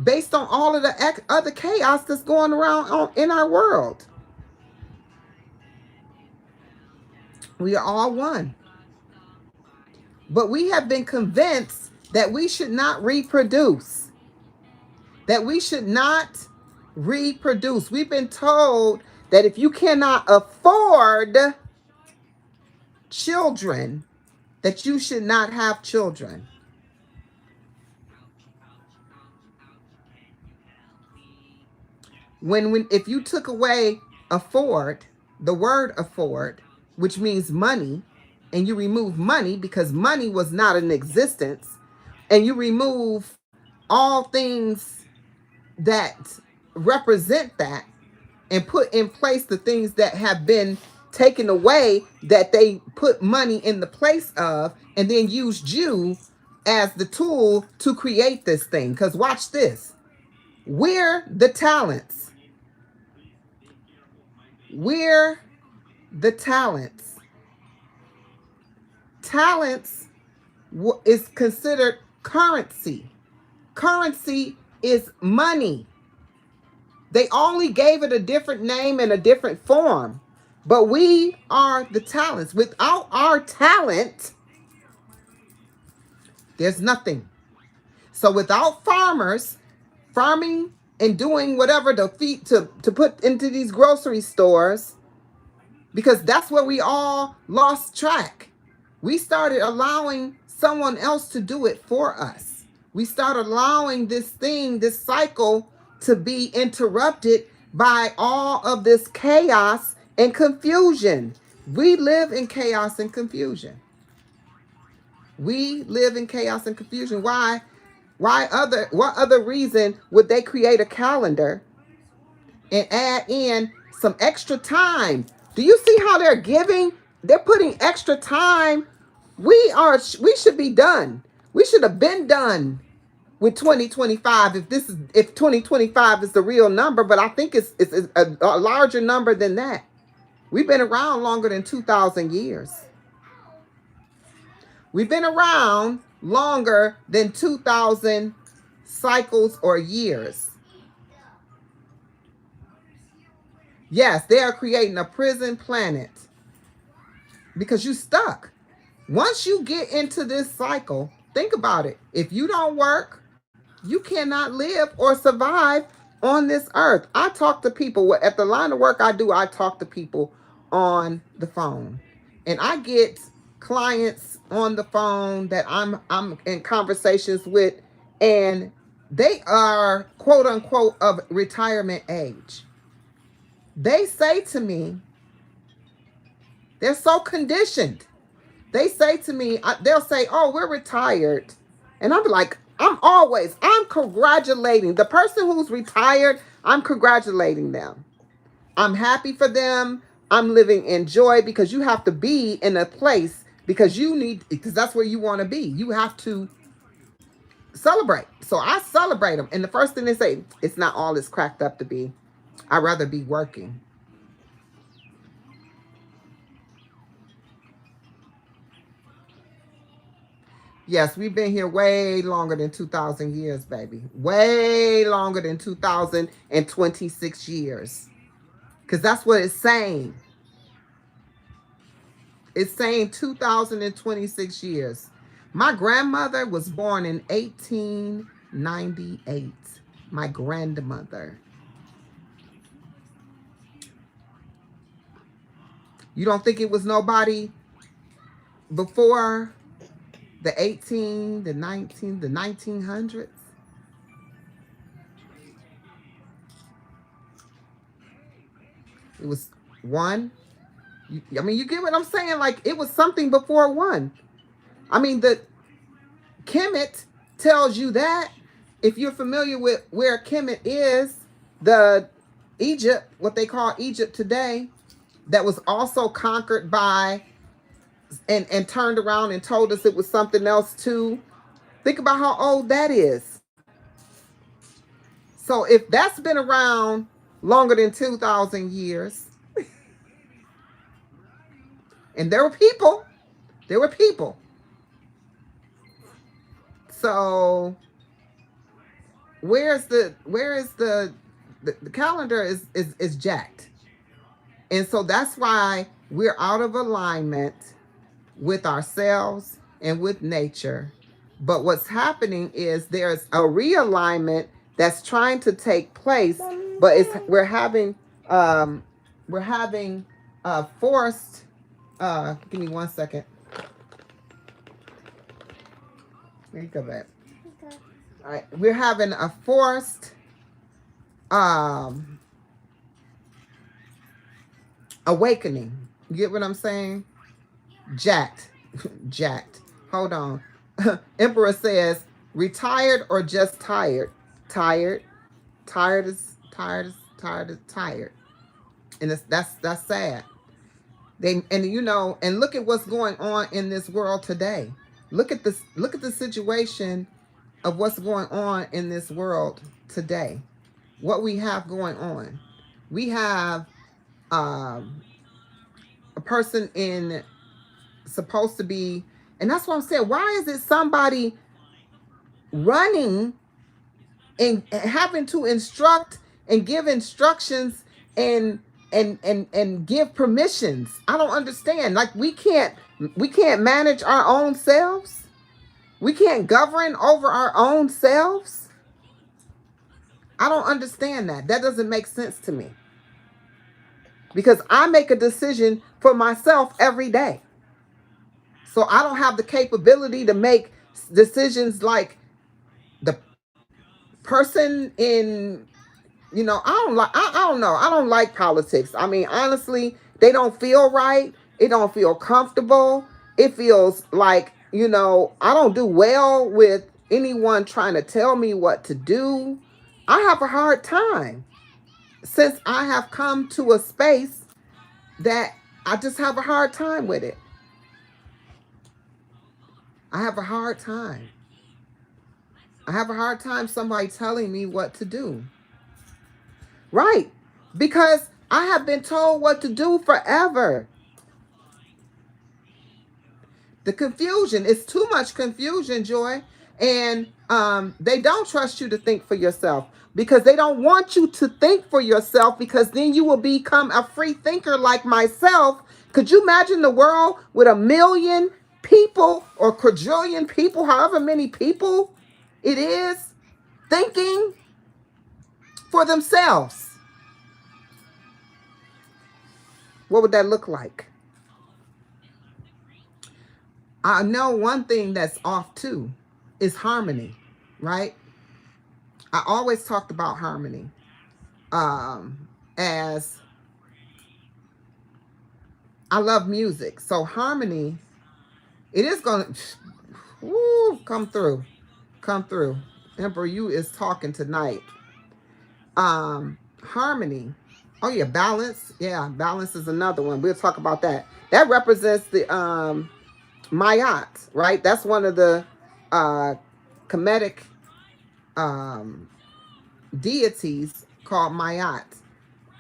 based on all of the other chaos that's going around in our world. We are all one. But we have been convinced that we should not reproduce, that we should not reproduce. We've been told that if you cannot afford children, that you should not have children. When if you took away afford, the word afford, which means money, and you remove money because money was not in existence, and you remove all things that represent that, and put in place the things that have been taken away that they put money in the place of, and then used you as the tool to create this thing. Because watch this. We're the talents. We're the talents. Talents is considered currency. Currency is money. They only gave it a different name and a different form. But we are the talents. Without our talent, there's nothing. So without farmers farming and doing whatever to feed to put into these grocery stores, because that's where we all lost track. We started allowing someone else to do it for us. We started allowing this thing, this cycle, to be interrupted by all of this chaos and confusion. We live in chaos and confusion. We live in chaos and confusion. Why? What other reason would they create a calendar and add in some extra time? Do you see how they're giving? They're putting extra time. We should be done. We should have been done with 2025 if 2025 is the real number, but I think it's a larger number than that. We've been around longer than 2,000 years. We've been around longer than 2,000 cycles or years. Yes, they are creating a prison planet because you stuck. Once you get into this cycle, think about it. If you don't work, you cannot live or survive on this earth. I talk to people at the line of work I do, I talk to people on the phone. And I get clients on the phone that I'm in conversations with, and they are quote unquote of retirement age. They say to me, they're so conditioned. They say to me, they'll say, "Oh, we're retired," and I'm like, I'm congratulating the person who's retired. I'm congratulating them. I'm happy for them. I'm living in joy because you have to be in a place because that's where you want to be. You have to celebrate. So I celebrate them, and the first thing they say, "It's not all it's cracked up to be. I'd rather be working." Yes, we've been here way longer than 2,000 years, baby. Way longer than 2,026 years. Because that's what it's saying. It's saying 2,026 years. My grandmother was born in 1898. My grandmother. You don't think it was nobody before the 1900s? It was one. I mean, you get what I'm saying? Like, it was something before one. I mean, the Kemet tells you that. If you're familiar with where Kemet is, the Egypt, what they call Egypt today, that was also conquered by and turned around and told us it was something else too. Think about how old that is. So if that's been around longer than 2,000 years, and there were people. So where is the calendar is jacked. And so that's why we're out of alignment with ourselves and with nature. But what's happening is there's a realignment that's trying to take place, but it's um we're having forced give me 1 second. There you go, babe. Okay. All right, we're having a forced um awakening. You get what I'm saying? Jacked. Jacked. Hold on. Emperor says, retired or just tired? Tired. Tired. And that's sad. They and you know, and look at what's going on in this world today. Look at the situation of what's going on in this world today. What we have going on. We have um a person in supposed to be, and that's what I'm saying. Why is it somebody running and having to instruct and give instructions and and give permissions? I don't understand. Like we can't manage our own selves. We can't govern over our own selves. I don't understand that. That doesn't make sense to me. Because I make a decision for myself every day. So I don't have the capability to make decisions like the person in, you know, I don't know. I don't like politics. I mean, honestly, they don't feel right. It don't feel comfortable. It feels like, you know, I don't do well with anyone trying to tell me what to do. I have a hard time since I have come to a space that I just have a hard time with it. I have a hard time. I have a hard time somebody telling me what to do. Right. Because I have been told what to do forever. The confusion, it's too much confusion, Joy. And they don't trust you to think for yourself because they don't want you to think for yourself, because then you will become a free thinker like myself. Could you imagine the world with a million people or quadrillion people, however many people it is, thinking for themselves? What would that look like? I know one thing that's off too is harmony, right? I always talked about harmony as I love music. So harmony, it is going to come through. Come through. Emperor, you is talking tonight. Harmony. Oh yeah, balance. Yeah, balance is another one. We'll talk about that. That represents the Mayat, right? That's one of the Kemetic um, deities called Mayat.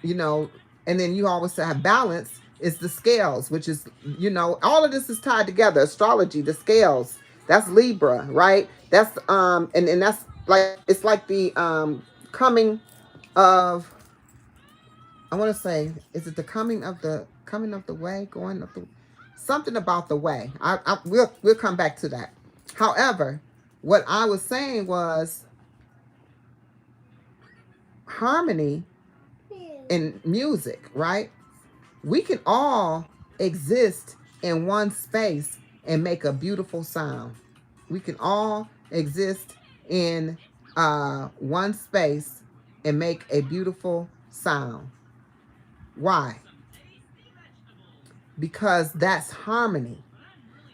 You know, and then you always have balance is the scales, which is, you know, all of this is tied together. Astrology, the scales, that's Libra, right? That's and that's like, it's like the coming of, I want to say, is it the coming of the way, going of the, something about the way. We'll come back to that. However, what I was saying was harmony in music, right? We can all exist in one space and make a beautiful sound. We can all exist in one space and make a beautiful sound. Why? Because that's harmony.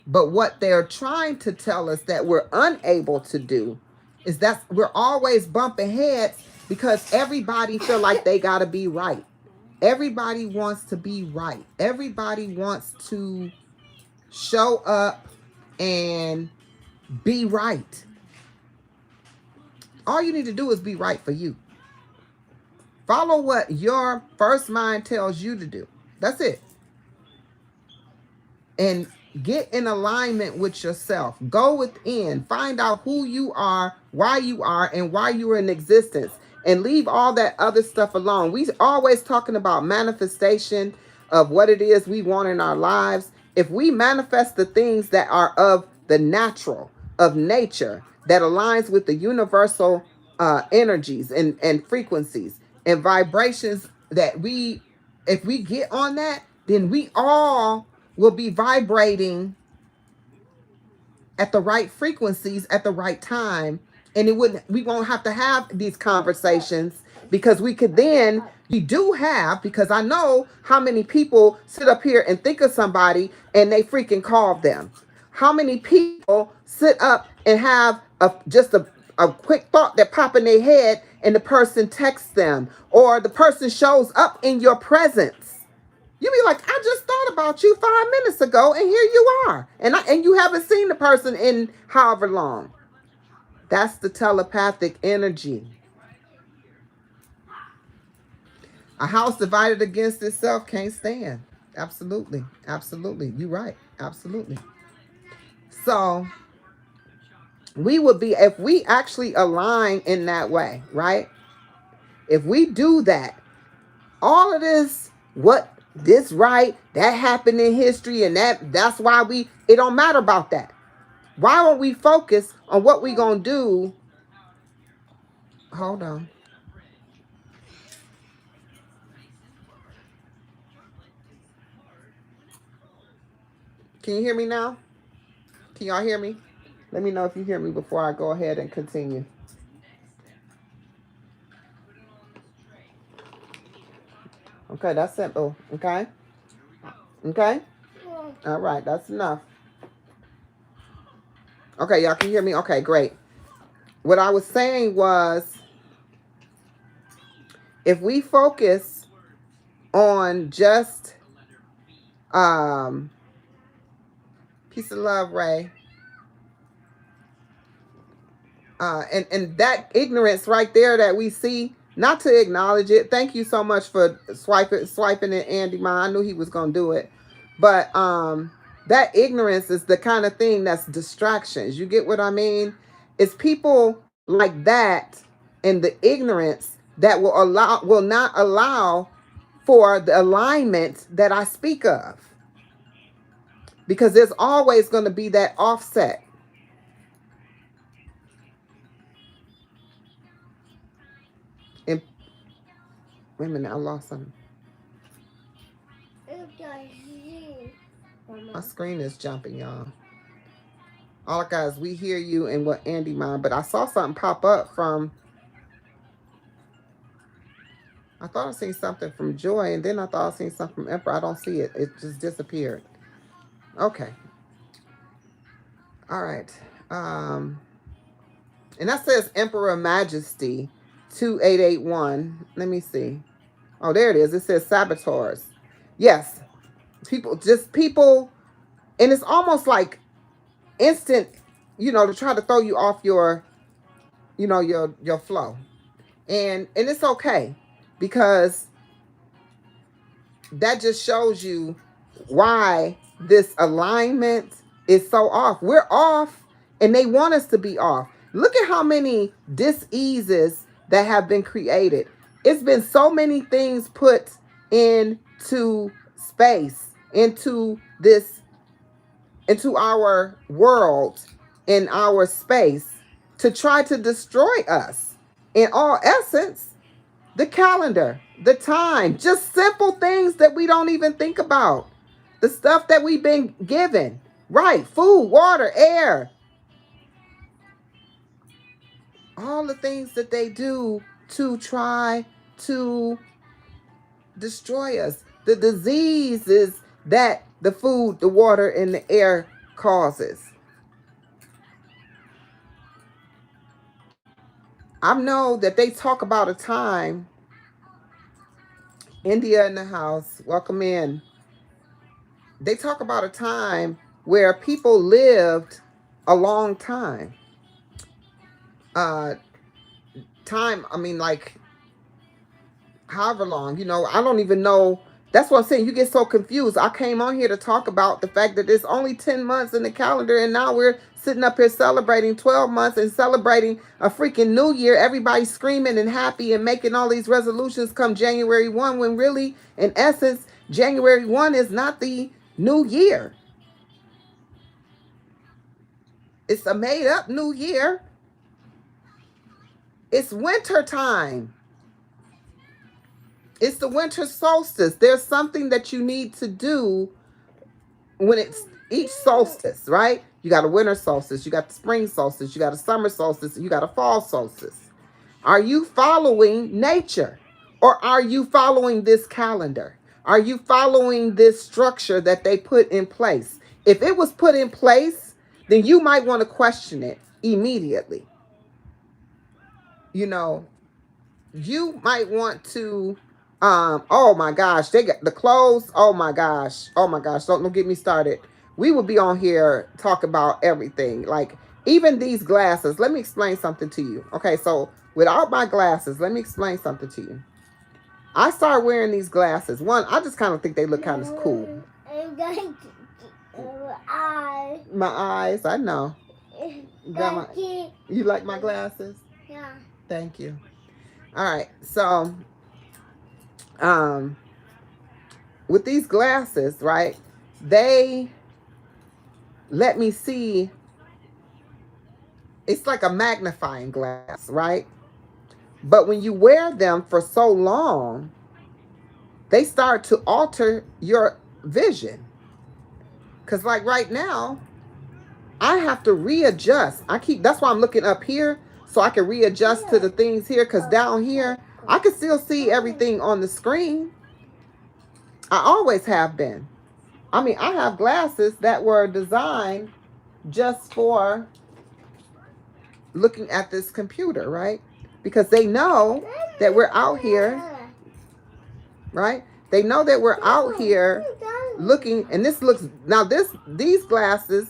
But what they're trying to tell us that we're unable to do is that we're always bumping heads because everybody feel like they got to be right. Everybody wants to be right. Everybody wants to show up and be right. All you need to do is be right for you. Follow what your first mind tells you to do. That's it. And get in alignment with yourself. Go within. Find out who you are, and why you are in existence. And leave all that other stuff alone. We always talking about manifestation of what it is we want in our lives. If we manifest the things that are of the natural, of nature, that aligns with the universal energies and frequencies and vibrations, that if we get on that, then we all will be vibrating at the right frequencies at the right time, and we won't have to have these conversations, because we do have, because I know how many people sit up here and think of somebody and they freaking call them. How many people sit up and have a quick thought that pop in their head and the person texts them, or the person shows up in your presence. You be like, I just thought about you 5 minutes ago, and here you are. And you haven't seen the person in however long. That's the telepathic energy. A house divided against itself can't stand. Absolutely. Absolutely. You're right. Absolutely. So we would be, if we actually align in that way, right? If we do that, all of this right, that happened in history, and that's why it don't matter about that. Why don't we focus on what we gonna do? Hold on. Can you hear me now? Can y'all hear me? Let me know if you hear me before I go ahead and continue. Okay, that's simple. Okay? Okay? All right, that's enough. Okay, y'all can hear me? Okay, great. What I was saying was, if we focus on just peace of love, Ray, and that ignorance right there that we see, not to acknowledge it. Thank you so much for swiping it, Andy. I knew he was gonna do it, but that ignorance is the kind of thing that's distractions. You get what I mean? It's people like that and the ignorance that will not allow for the alignment that I speak of. Because there's always going to be that offset. And wait a minute, I lost something. My screen is jumping, y'all. All guys, we hear you and what Andy mind, but I saw something pop up from. I thought I seen something from Joy, and then I thought I seen something from Emperor. I don't see it. It just disappeared. Okay. All right. And that says Emperor Majesty 2881. Let me see. Oh, there it is. It says saboteurs. Yes. People, and it's almost like instant, to try to throw you off your, your flow. And it's okay, because that just shows you why this alignment is so off. We're off, and they want us to be off. Look at how many diseases that have been created. It's been so many things put into space, into our world, in our space, to try to destroy us. In all essence, the calendar, the time, just simple things that we don't even think about. The stuff that we've been given, right? Food, water, air. All the things that they do to try to destroy us. The diseases that the food, the water, and the air causes. I know that they talk about a time. India in the house, welcome in. They talk about a time where people lived a long time. I mean, like, however long, I don't even know. That's what I'm saying. You get so confused. I came on here to talk about the fact that there's only 10 months in the calendar, and now we're sitting up here celebrating 12 months and celebrating a freaking new year. Everybody's screaming and happy and making all these resolutions come January 1, when really, in essence, January 1 is not the new year. It's a made up new year. It's winter time. It's the winter solstice. There's something that you need to do when it's each solstice, right? You got a winter solstice, you got the spring solstice, you got a summer solstice, you got a fall solstice. Are you following nature, or are you following this calendar? Are you following this structure that they put in place? If it was put in place, then you might want to question it immediately. You might want to, oh my gosh, they got the clothes. Oh my gosh. Don't get me started. We would be on here talking about everything. Like, even these glasses. Let me explain something to you. Okay, so without my glasses, let me explain something to you. I started wearing these glasses. One, I just kind of think they look kind of cool. My eyes, I know. You like my glasses? Yeah. Thank you. All right, so with these glasses, right, they let me see. It's like a magnifying glass, right? But when you wear them for so long, they start to alter your vision. Because like right now, I have to readjust. That's why I'm looking up here, so I can readjust to the things here, because down here, I can still see everything on the screen. I always have been. I mean, I have glasses that were designed just for looking at this computer, right? Because they know that we're out here, right? They know that we're out here looking, and these glasses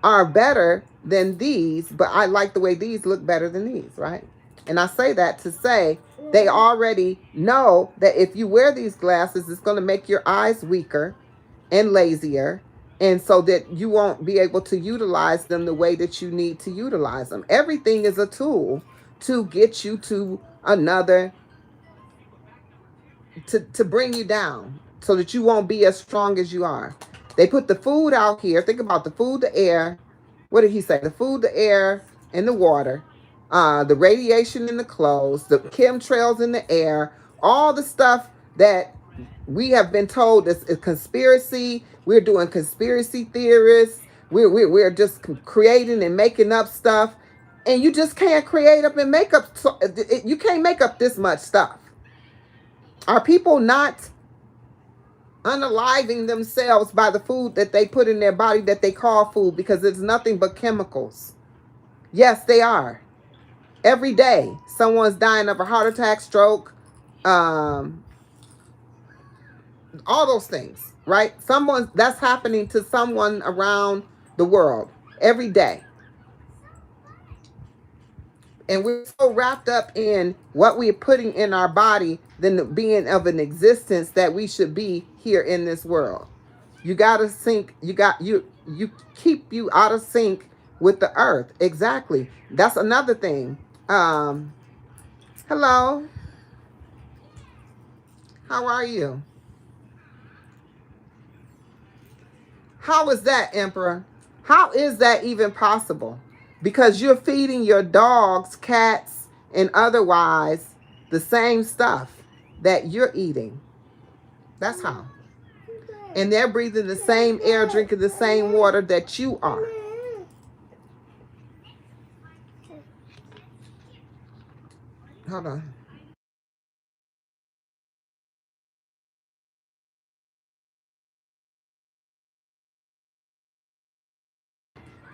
are better than these, but I like the way these look better than these, right? And I say that to say they already know that if you wear these glasses, it's going to make your eyes weaker and lazier, And so that you won't be able to utilize them the way that you need to utilize them. Everything is a tool to get you to another, to bring you down so that you won't be as strong as you are. They put the food out here. Think about the food, the air. What did he say? The food, the air, and the water, the radiation in the clothes, the chemtrails in the air, all the stuff that we have been told is a conspiracy. We're doing conspiracy theorists. We're just creating and making up stuff. And you just can't create up and make up. You can't make up this much stuff. Are people not unaliving themselves by the food that they put in their body that they call food, because it's nothing but chemicals? Yes, they are. Every day, someone's dying of a heart attack, stroke, um, all those things, right? Someone that's happening to someone around the world every day. And we're so wrapped up in what we're putting in our body than the being of an existence that we should be here in this world. You gotta sync. You keep you out of sync with the earth. Exactly. That's another thing. Hello. How are you? How is that, Emperor? How is that even possible? Because you're feeding your dogs, cats, and otherwise the same stuff that you're eating. That's how. And they're breathing the same air, drinking the same water that you are. Hold on.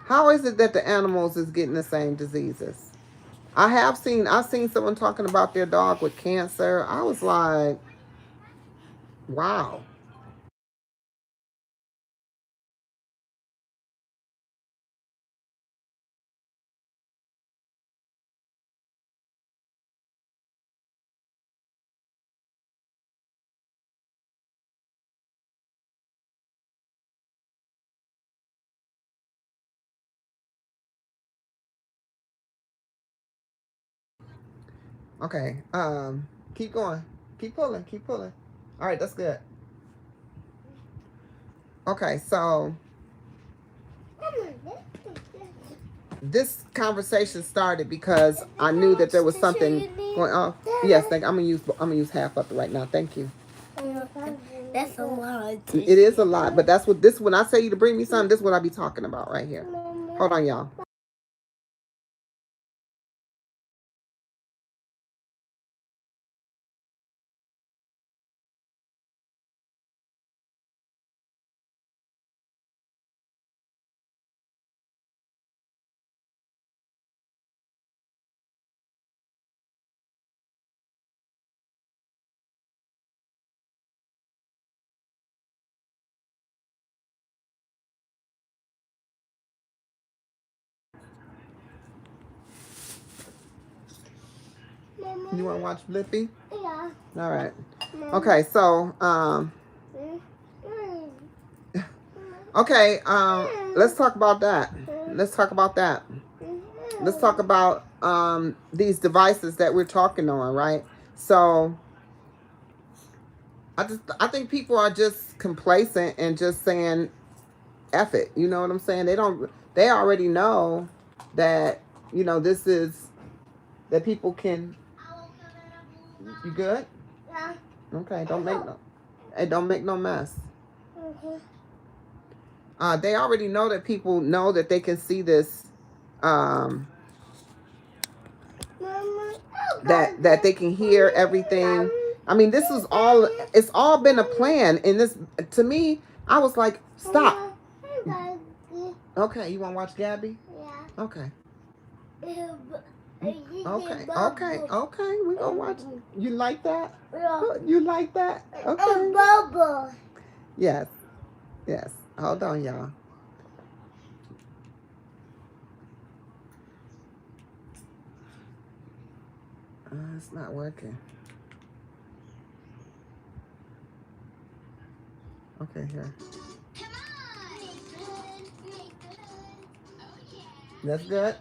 How is it that the animals is getting the same diseases? I've seen someone talking about their dog with cancer. I was like, wow. Okay. Keep going. Keep pulling. Keep pulling. All right, that's good. Okay, so this conversation started because I knew that there was something going on. Yes, I'm gonna use half of it right now. Thank you. That's a lot. It is a lot, but that's what this. When I say you to bring me something, this is what I be talking about right here. Hold on, y'all. You want to watch Blippi? Yeah. All right. Okay, so okay, let's talk about that. Let's talk about that. Let's talk about these devices that we're talking on, right? So I think people are just complacent and just saying F it. You know what I'm saying? They already know that, this is that people can. You good? Yeah. Okay, don't make no mess. Okay. They already know that people know that they can see this, that they can hear everything. I mean, this is all, it's all been a plan. And this, to me, I was like, stop. Okay, you want to watch Gabby? Yeah. Okay. Okay. We gonna watch. You like that? Yeah. You like that? Okay. Bubble. Yes. Hold on, y'all. It's not working. Okay, here. That's good.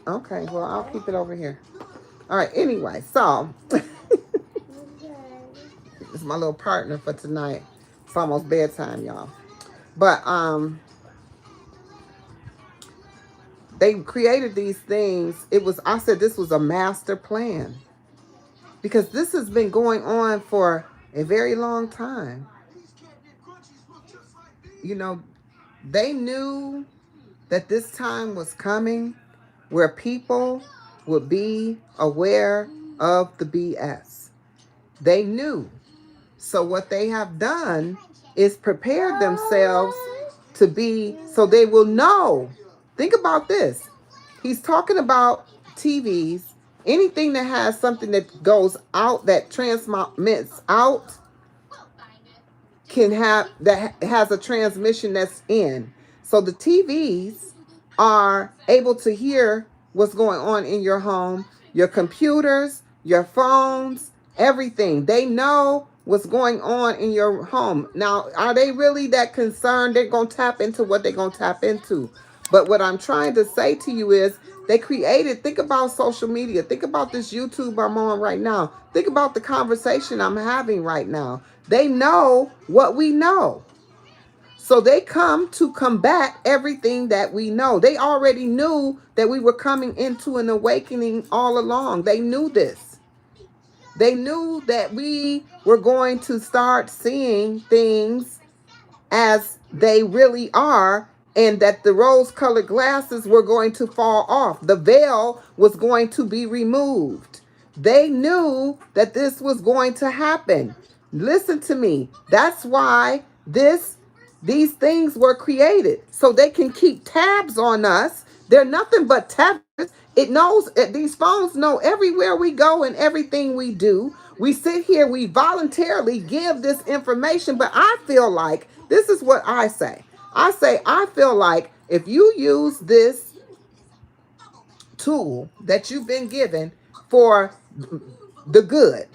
Okay, well, I'll keep it over here. All right, anyway, so this is my little partner for tonight. It's almost bedtime, y'all. But they created these things. It was, I said this was a master plan because this has been going on for a very long time. You know, they knew that this time was coming where people would be aware of the BS. They knew. So what they have done is prepared themselves to be, so they will know. Think about this. He's talking about TVs, anything that has something that goes out, that transmits out, can have, that has a transmission that's in. So the TVs are able to hear what's going on in your home, your computers, your phones, everything. They know what's going on in your home. Now, are they really that concerned? They're going to tap into what they're going to tap into. But what I'm trying to say to you is they created, think about social media. Think about this YouTube I'm on right now. Think about the conversation I'm having right now. They know what we know. So they come to combat everything that we know. They already knew that we were coming into an awakening all along. They knew this. They knew that we were going to start seeing things as they really are, and that the rose-colored glasses were going to fall off. The veil was going to be removed. They knew that this was going to happen. Listen to me. That's why these things were created, so they can keep tabs on us. They're nothing but tabs. It knows, these phones know everywhere we go and everything we do. We sit here, we voluntarily give this information, but I feel like this is what I say. I feel like if you use this tool that you've been given for the good,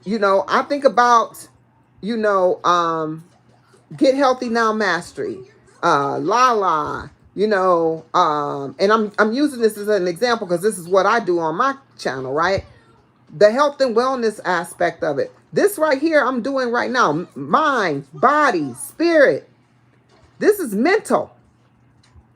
I think about, you know, Get Healthy Now Mastery, Lala, and I'm using this as an example because this is what I do on my channel, right? The health and wellness aspect of it. This right here I'm doing right now, mind, body, spirit. This is mental.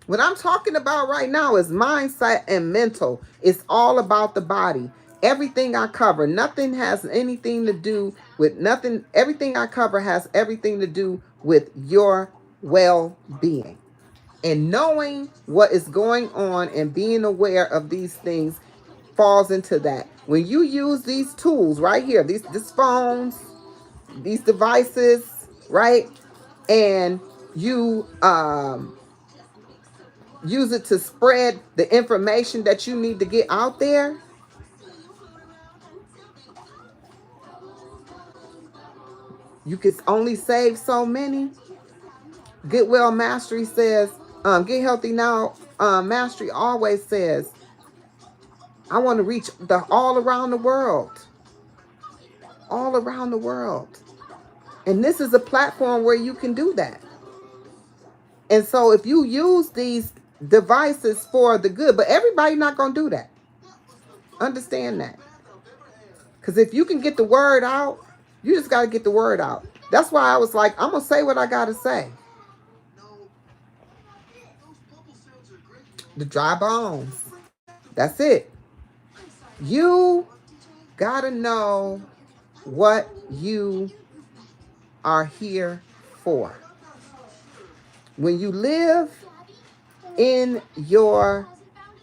What I'm talking about right now is mindset and mental. It's all about the body. Everything I cover, nothing has anything to do with nothing. Everything I cover has everything to do with your well-being. And knowing what is going on and being aware of these things falls into that. When you use these tools right here, these phones, these devices, right? And you use it to spread the information that you need to get out there, you can only save so many. Goodwill Mastery says, Get Healthy Now Mastery always says, I want to reach the all around the world. All around the world. And this is a platform where you can do that. And so if you use these devices for the good, but everybody not going to do that. Understand that. Because if you can get the word out, you just got to get the word out. That's why I was like, I'm going to say what I got to say. The dry bones. That's it. You got to know what you are here for. When you live in your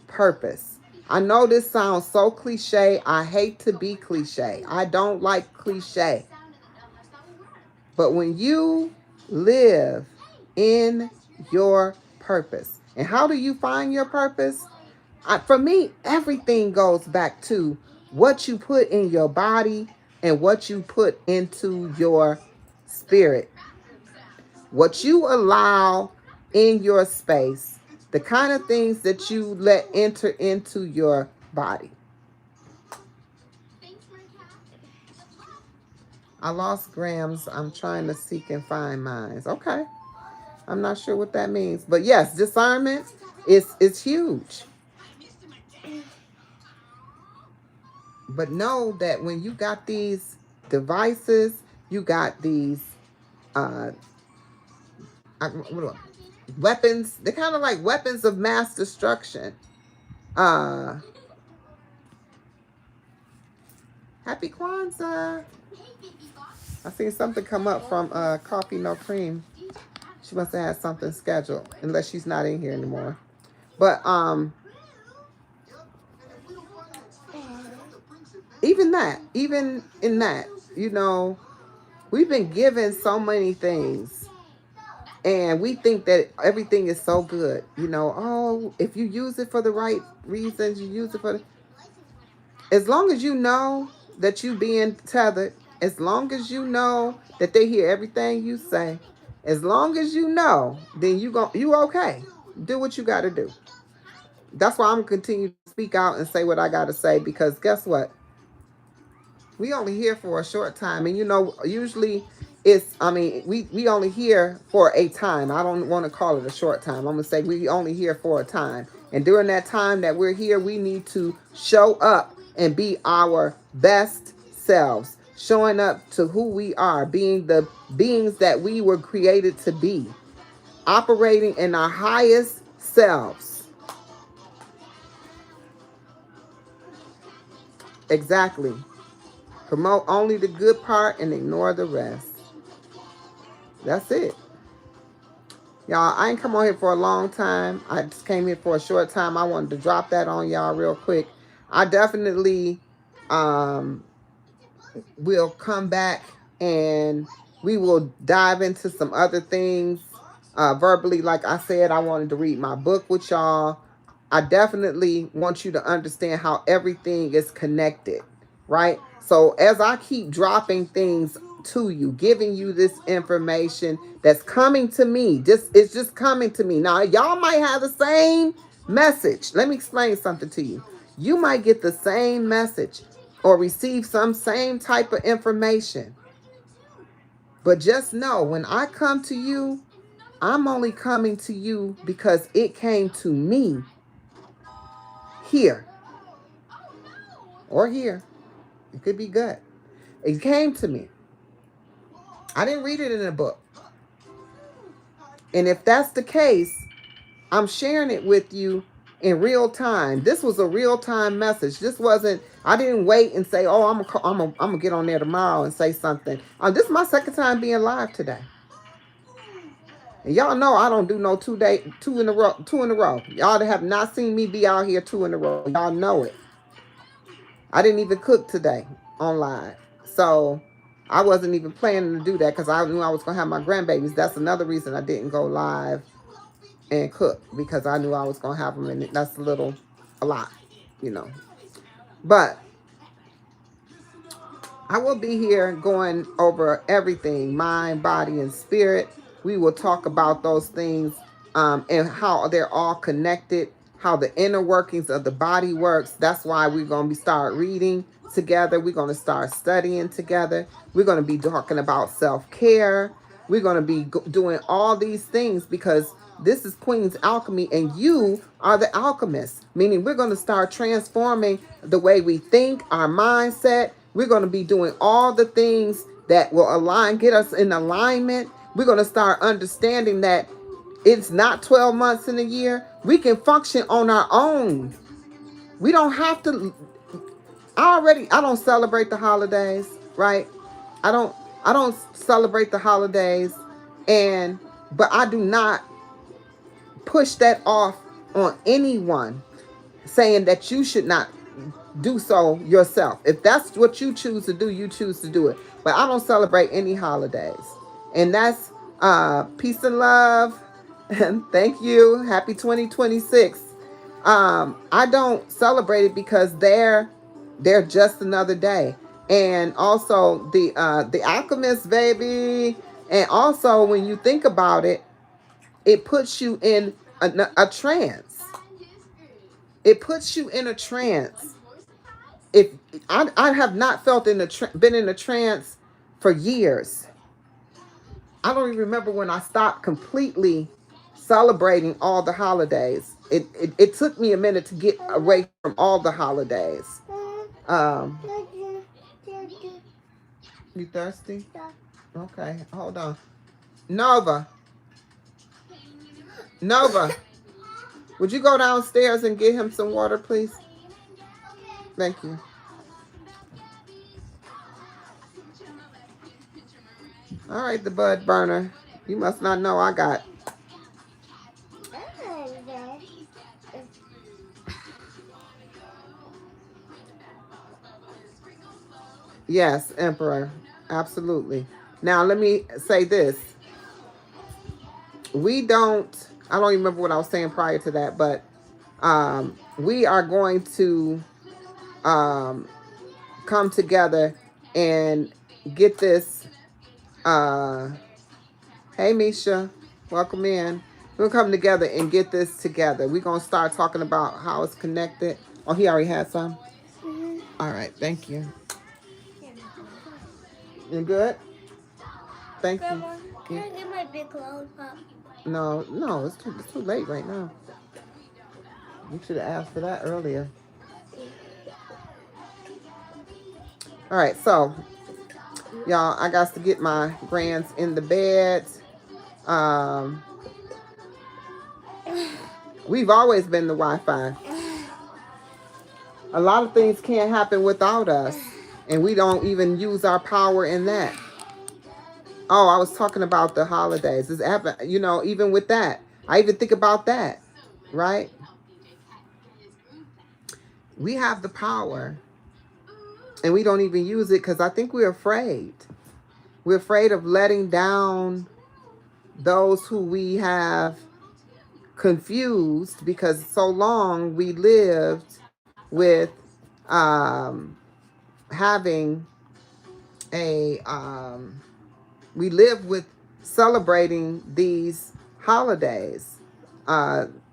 purpose. I know this sounds so cliche. I hate to be cliche. I don't like cliche. But when you live in your purpose, and how do you find your purpose? For me, everything goes back to what you put in your body and what you put into your spirit. What you allow in your space, the kind of things that you let enter into your body. I lost grams. I'm trying to seek and find mines. Okay. I'm not sure what that means. But yes, discernment is huge. But know that when you got these devices, you got these uh, weapons. They're kind of like weapons of mass destruction. Uh, Happy Kwanzaa. I seen something come up from Coffee No Cream. She must have had something scheduled, unless she's not in here anymore. But even in that, you know, we've been given so many things, and we think that everything is so good. You know, oh, if you use it for the right reasons, you use it for the, as long as you know that you being tethered, as long as you know that they hear everything you say, as long as you know, then you okay. Do what you got to do. That's why I'm gonna continue to speak out and say what I got to say, because guess what? We only here for a short time, and you know, usually it's, I mean, we only here for a time. I don't want to call it a short time. I'm gonna say we only here for a time, and during that time that we're here, we need to show up and be our best selves, showing up to who we are, being the beings that we were created to be, operating in our highest selves. Exactly. Promote only the good part and ignore the rest. That's it. Y'all, I ain't come on here for a long time. I just came here for a short time. I wanted to drop that on y'all real quick. I definitely um, will come back, and we will dive into some other things verbally. Like I said, I wanted to read my book with y'all. I definitely want you to understand how everything is connected, right? So as I keep dropping things to you, giving you this information that's coming to me, just it's just coming to me. Now, y'all might have the same message. Let me explain something to you. You might get the same message or receive some same type of information. But just know, when I come to you, I'm only coming to you because it came to me here or here. It could be good. It came to me. I didn't read it in a book. And if that's the case, I'm sharing it with you in real time. This was a real time message. This wasn't, I didn't wait and say, oh, I'm gonna get on there tomorrow and say something. This is my second time being live today. And y'all know I don't do no 2 in a row, 2 in a row. Y'all have not seen me be out here 2 in a row. Y'all know it. I didn't even cook today on live. So I wasn't even planning to do that because I knew I was going to have my grandbabies. That's another reason I didn't go live and cook, because I knew I was going to have them. And that's a lot, you know. But I will be here going over everything, mind, body, and spirit. We will talk about those things and how they're all connected, how the inner workings of the body works. That's why we're going to start reading together. We're going to start studying together. We're going to be talking about self-care. We're going to be doing all these things because this is Queen's Alchemy, and you are the alchemist, meaning we're going to start transforming the way we think, our mindset. We're going to be doing all the things that will get us in alignment. We're going to start understanding that it's not 12 months in a year. We can function on our own. We don't have to. I don't celebrate the holidays, right? I don't I don't celebrate the holidays, and but I do not push that off on anyone, saying that you should not do so yourself. If that's what you choose to do, you choose to do it. But I don't celebrate any holidays. And that's peace and love. And thank you. Happy 2026. I don't celebrate it because they're just another day. And also the alchemist, baby. And also when you think about it, it puts you in a trance. It puts you in a trance. If I have not been in a trance for years. I don't even remember when I stopped completely celebrating all the holidays. It took me a minute to get away from all the holidays. Um, you thirsty? Okay, hold on. Nova, Nova, would you go downstairs and get him some water, please? Thank you. All right, the bud burner. You must not know I got. Yes, Emperor. Absolutely. Now, let me say this. We don't, I don't even remember what I was saying prior to that, but we are going to um, come together and get this. Uh, hey, Misha, welcome in. We'll come together and get this together. We're going to start talking about how it's connected. Oh, he already had some? All right, thank you. You good? Thank you. Grandma, can I get my big lollipop? No, no, it's too late right now. You should have asked for that earlier. All right, so y'all, I got to get my grands in the bed. Um, we've always been the Wi-Fi. A lot of things can't happen without us, and we don't even use our power in that. Oh, I was talking about the holidays. This happen, even with that, I even think about that, right? We have the power, and we don't even use it because I think we're afraid. We're afraid of letting down those who we have confused because so long we lived with having we live with celebrating these holidays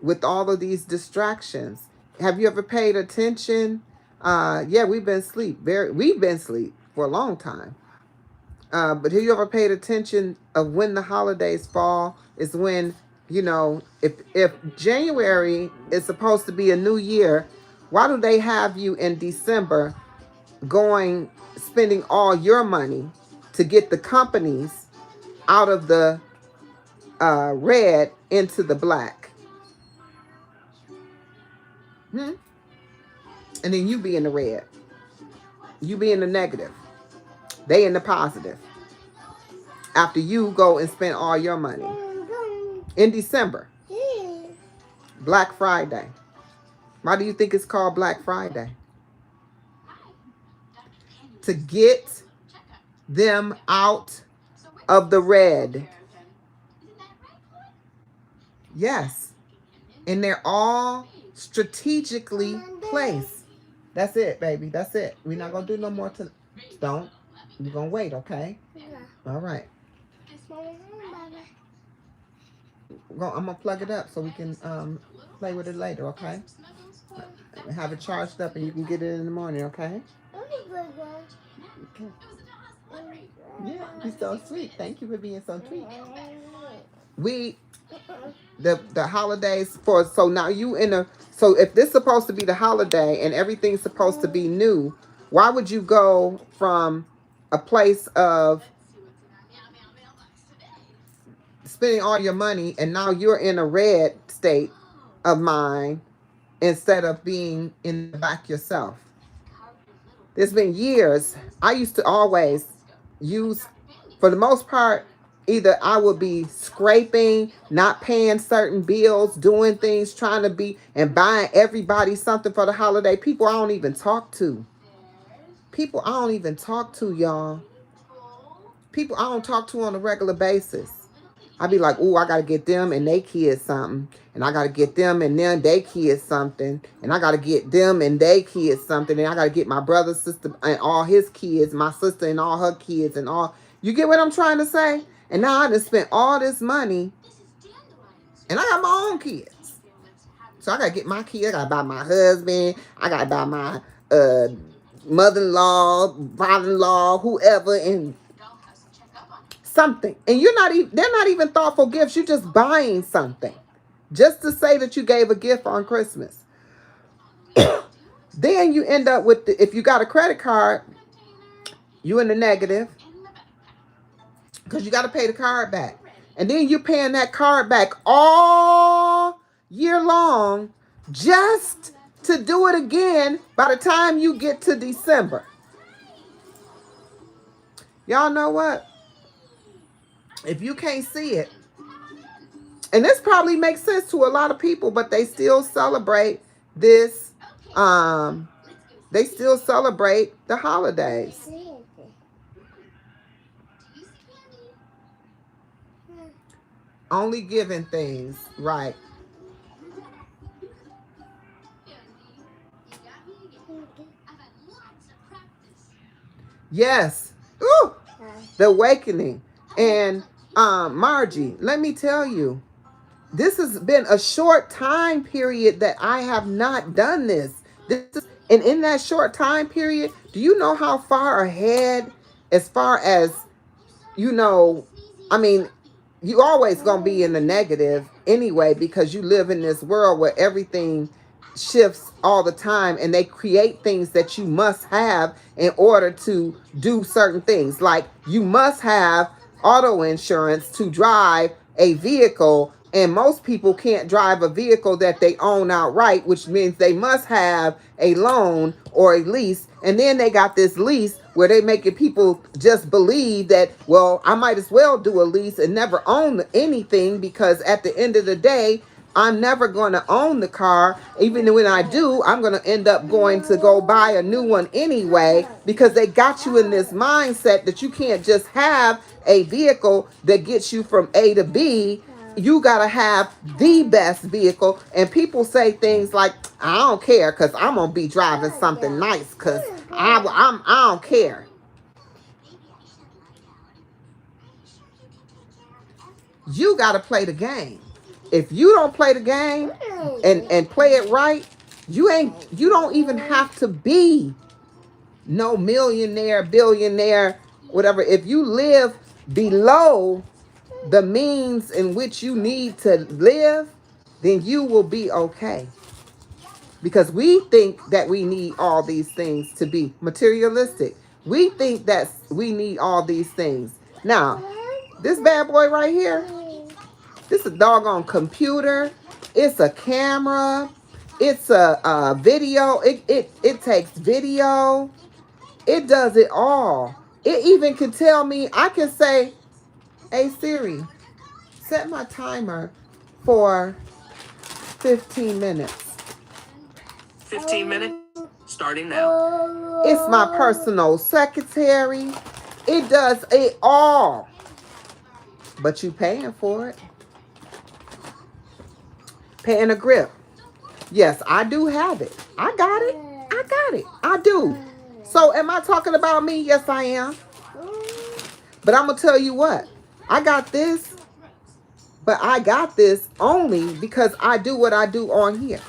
with all of these distractions. Have you ever paid attention? Yeah, we've been asleep for a long time. But have you ever paid attention of when the holidays fall? Is when, if January is supposed to be a new year, why do they have you in December spending all your money to get the companies out of the red into the black? Hmm? And then you be in the red. You be in the negative. They in the positive. After you go and spend all your money. In December. Black Friday. Why do you think it's called Black Friday? To get them out of the red. Yes. And they're all strategically placed. That's it, baby. That's it. We're not going to do no more. Don't. You're going to wait, okay? All right. I'm going to plug it up so we can play with it later, okay? Have it charged up and you can get it in the morning, okay? Okay. Yeah, you're so sweet. Thank you for being so sweet. The holidays so now so if this is supposed to be the holiday and everything's supposed to be new, why would you go from a place of spending all your money and now you're in a red state of mind instead of being in the back yourself? There's been years I used to always use, for the most part, either I would be scraping, not paying certain bills, doing things, trying to be, and buying everybody something for the holiday. People I don't even talk to. People I don't even talk to, y'all. People I don't talk to on a regular basis. I'd be like, ooh, I got to get them and they kids something. And I got to get them and then they kids something. And I got to get them and they kids something. And I got to get my brother, sister, and all his kids, my sister and all her kids and all. You get what I'm trying to say? And now I just spent all this money. And I got my own kids. So I got to get my kids. I got to buy my husband. I got to buy my mother-in-law, father-in-law, whoever. And something. And they're not even thoughtful gifts. You're just buying something just to say that you gave a gift on Christmas. Then you end up with, if you got a credit card, you in the negative because you got to pay the card back. And then you're paying that card back all year long just to do it again by the time you get to December. Y'all know what? If you can't see it, and this probably makes sense to a lot of people, but they still celebrate this. They still celebrate the holidays. Only giving things, right? Yes. Ooh, the awakening. And Margie, let me tell you, this has been a short time period that I have not done this. And in that short time period, do you know how far ahead, as far as, you know, I mean, you always gonna be in the negative anyway, because you live in this world where everything shifts all the time, and they create things that you must have in order to do certain things. Like, you must have auto insurance to drive a vehicle, and most people can't drive a vehicle that they own outright, which means they must have a loan or a lease. And then they got this lease where they making people just believe that, well, I might as well do a lease and never own anything, because at the end of the day, I'm never going to own the car. Even when I do, I'm going to end up going to go buy a new one anyway, because they got you in this mindset that you can't just have a vehicle that gets you from A to B. You got to have the best vehicle. And people say things like, I don't care because I'm going to be driving something nice because I don't care. You got to play the game. If you don't play the game and play it right, you don't even have to be no millionaire, billionaire, whatever. If you live below the means in which you need to live, then you will be okay. Because we think that we need all these things to be materialistic. We think that we need all these things. Now, this bad boy right here, this is a doggone computer. It's a camera. It's a video. It takes video. It does it all. It even can tell me, I can say, hey Siri, set my timer for 15 minutes. 15 minutes, starting now. It's my personal secretary. It does it all. But you paying for it. Paying a grip. Yes, I do have it. I got it. I got it. I do. So am I talking about me? Yes, I am. But I'm going to tell you what. I got this. But I got this only because I do what I do on here.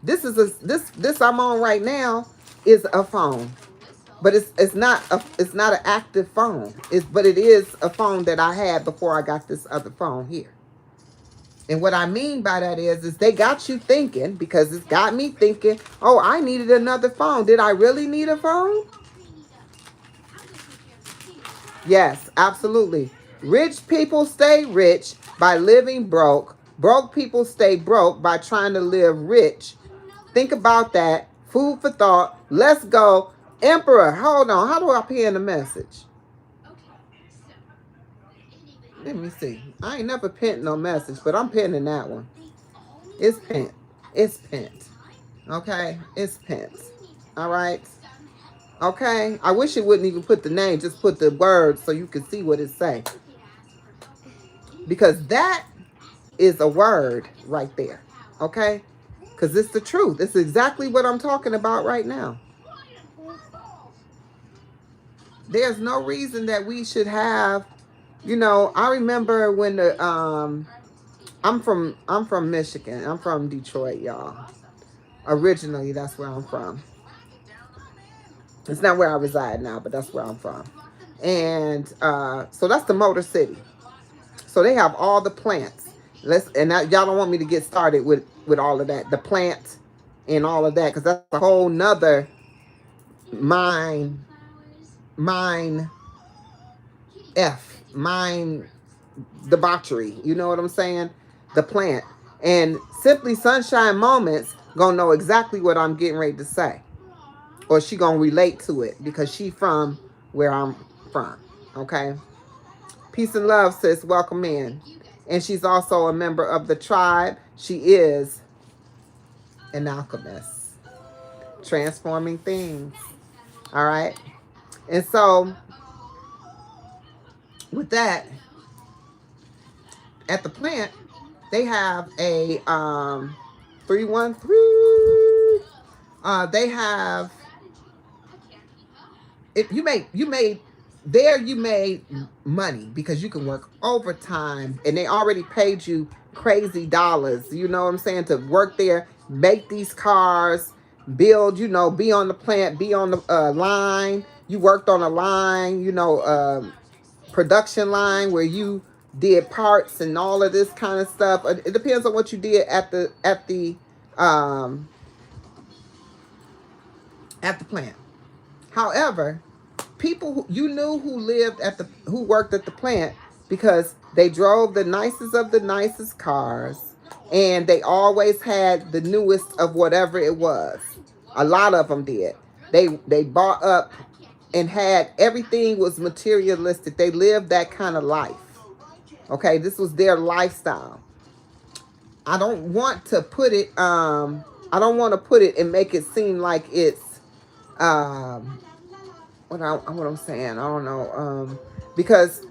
This I'm on right now is a phone. But it's not an active phone. But it is a phone that I had before I got this other phone here. And what I mean by that is they got you thinking, because it's got me thinking, oh, I needed another phone. Did I really need a phone? Yes, absolutely. Rich people stay rich by living broke. Broke people stay broke by trying to live rich. Think about that. Food for thought. Let's go. Emperor, hold on. How do I pin the message? Let me see. I ain't never pinned no message, but I'm pinning that one. It's pinned. It's pinned. Okay? It's pinned. All right? Okay? I wish it wouldn't even put the name. Just put the words so you can see what it say. Because that is a word right there. Okay? Because it's the truth. It's exactly what I'm talking about right now. There's no reason that we should have, I remember when I'm from Michigan. I'm from Detroit, y'all. Originally, that's where I'm from. It's not where I reside now, but that's where I'm from. And so that's the Motor City. So they have all the plants. Y'all don't want me to get started with all of that, the plant and all of that, because that's a whole nother mind mind mind debauchery. You know what I'm saying? The plant. And Simply Sunshine Moments gonna know exactly what I'm getting ready to say, or she gonna relate to it because she from where I'm from. Okay. Peace and love, sis. Welcome in. And she's also a member of the tribe. She is an alchemist, transforming things. All right. And so, with that, at the plant, they have a 313. They have it. You made money because you can work overtime, and they already paid you crazy dollars. You know what I'm saying, to work there, make these cars, build. Be on the plant, be on the line. You worked on a line. Production line where you did parts and all of this kind of stuff. It depends on what you did um, at the plant. However, people you knew who worked at the plant because they drove the nicest of the nicest cars, and they always had the newest of whatever it was. A lot of them did. They bought up and had everything was materialistic. They lived that kind of life. Okay, this was their lifestyle. I don't want to put it I don't want to put it and make it seem like it's um what I'm saying. I don't know. Because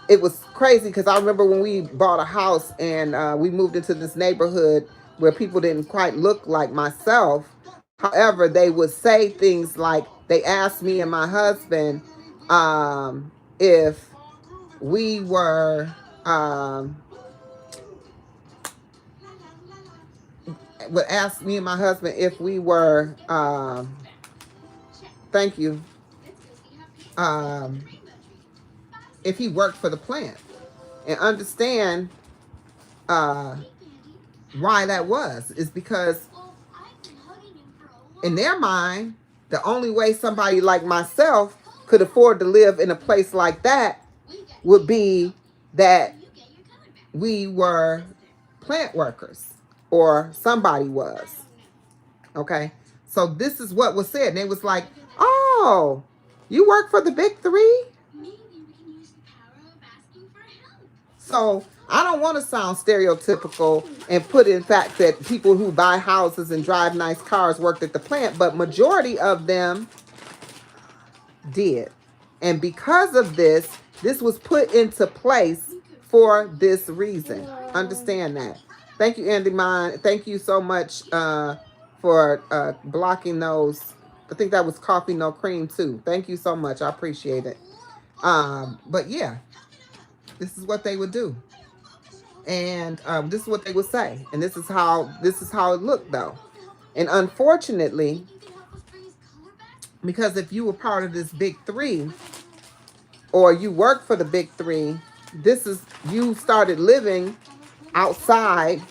it was crazy, because I remember when we bought a house and we moved into this neighborhood where people didn't quite look like myself. However, they would say things like, they asked me and my husband if we were would ask me and my husband if we were thank you, um, if he worked for the plant, and understand uh, why that was. Is because in their mind, the only way somebody like myself could afford to live in a place like that would be that we were plant workers, or somebody was. Okay. So this is what was said. And it was like, oh, you work for the big three? So I don't want to sound stereotypical and put in fact that people who buy houses and drive nice cars worked at the plant, but majority of them did. And because of this was put into place for this reason. Understand that. Thank you, Andy Mine. Thank you so much for blocking those. I think that was coffee no cream too. Thank you so much. I appreciate it. But yeah, this is what they would do, and this is what they would say, and this is how it looked though. And unfortunately, because if you were part of this big three, or you worked for the big three, you started living outside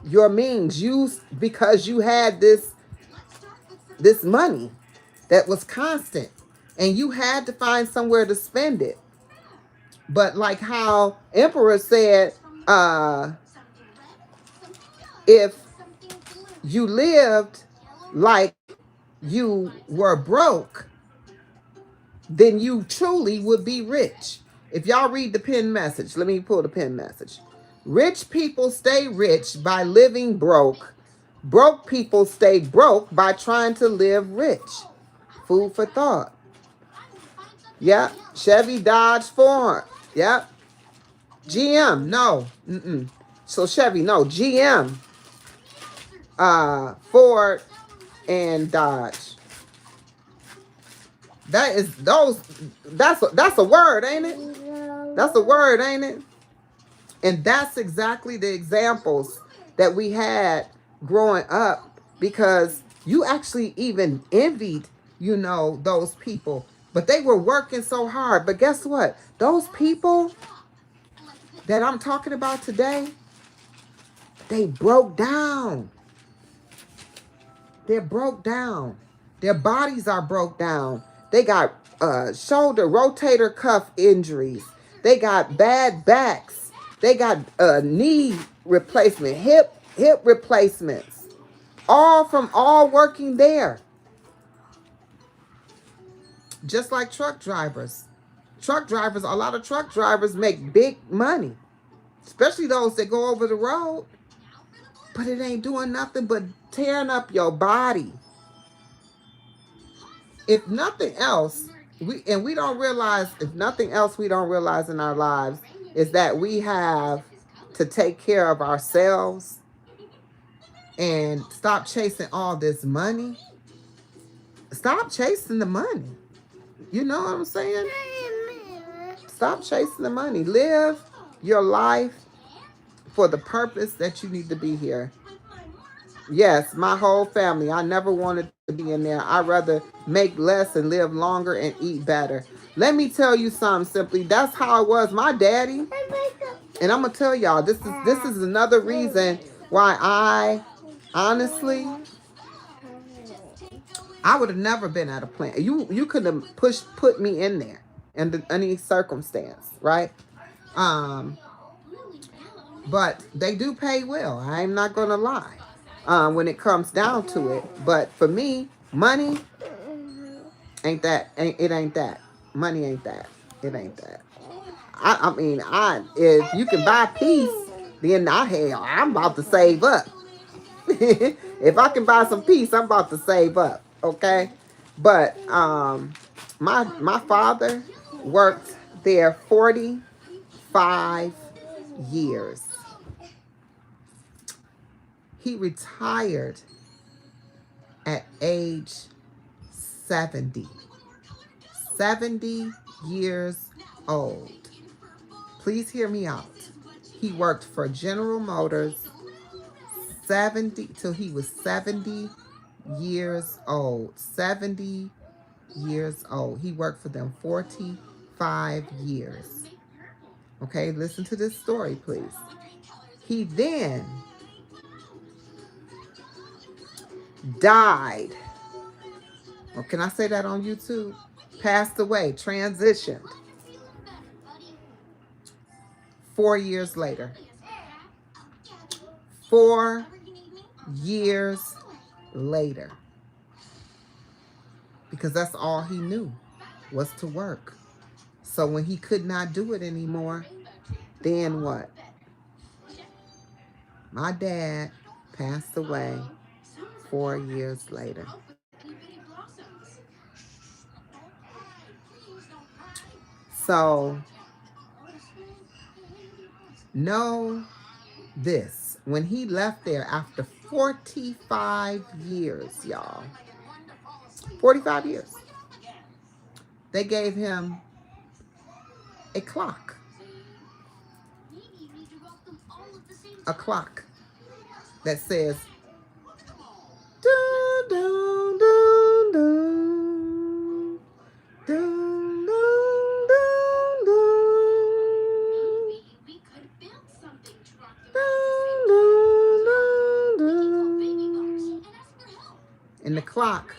your means. Because you had this money that was constant, and you had to find somewhere to spend it. But like how Emperor said, if you lived like you were broke, then you truly would be rich. If y'all read the pin message, let me pull the pin message. Rich people stay rich by living broke. Broke people stay broke by trying to live rich. Food for thought. Yep. Chevy, Dodge, Ford. Yep. GM, no. Mm-mm. So Chevy, no. GM, Ford, and Dodge. That's a word, ain't it? That's a word, ain't it? And that's exactly the examples that we had growing up, because you actually even envied, those people. But they were working so hard. But guess what? Those people that I'm talking about today, they broke down. They're broke down. Their bodies are broke down. They got shoulder rotator cuff injuries. They got bad backs. They got knee replacement, hip replacements. All from all working there. Just like truck drivers. Truck drivers, a lot of truck drivers make big money, especially those that go over the road. But it ain't doing nothing but tearing up your body. If nothing else, we don't realize, if nothing else we don't realize in our lives is that we have to take care of ourselves and stop chasing all this money. Stop chasing the money. You know what I'm saying? Stop chasing the money. Live your life for the purpose that you need to be here. Yes, my whole family. I never wanted to be in there. I'd rather make less and live longer and eat better. Let me tell you something simply. That's how it was. My daddy, and I'm gonna tell y'all, this is another reason why I honestly I would have never been at a plant. You could have put me in there in any circumstance, right? Um, but they do pay well. I'm not gonna lie. When it comes down to it, but for me, money ain't that. Ain't that. Money ain't that. It ain't that. I mean, if you can buy peace, then I'm about to save up. If I can buy some peace, I'm about to save up. Okay, but my father worked there 45 years. He retired at age 70. 70 years old. Please hear me out. He worked for General Motors 70 till he was 70 years old. 70 years old. He worked for them 45 years. Okay, listen to this story, please. He then died. Or can I say that on YouTube? Passed away, transitioned 4 years later. 4 years later. Because that's all he knew was to work. So when he could not do it anymore, then what? My dad passed away 4 years later. So know this. When he left there after 45 years, y'all, 45 years, they gave him a clock. A clock that says, dun, dun, dun, dun, dun, dun, dun, dun. And the clock.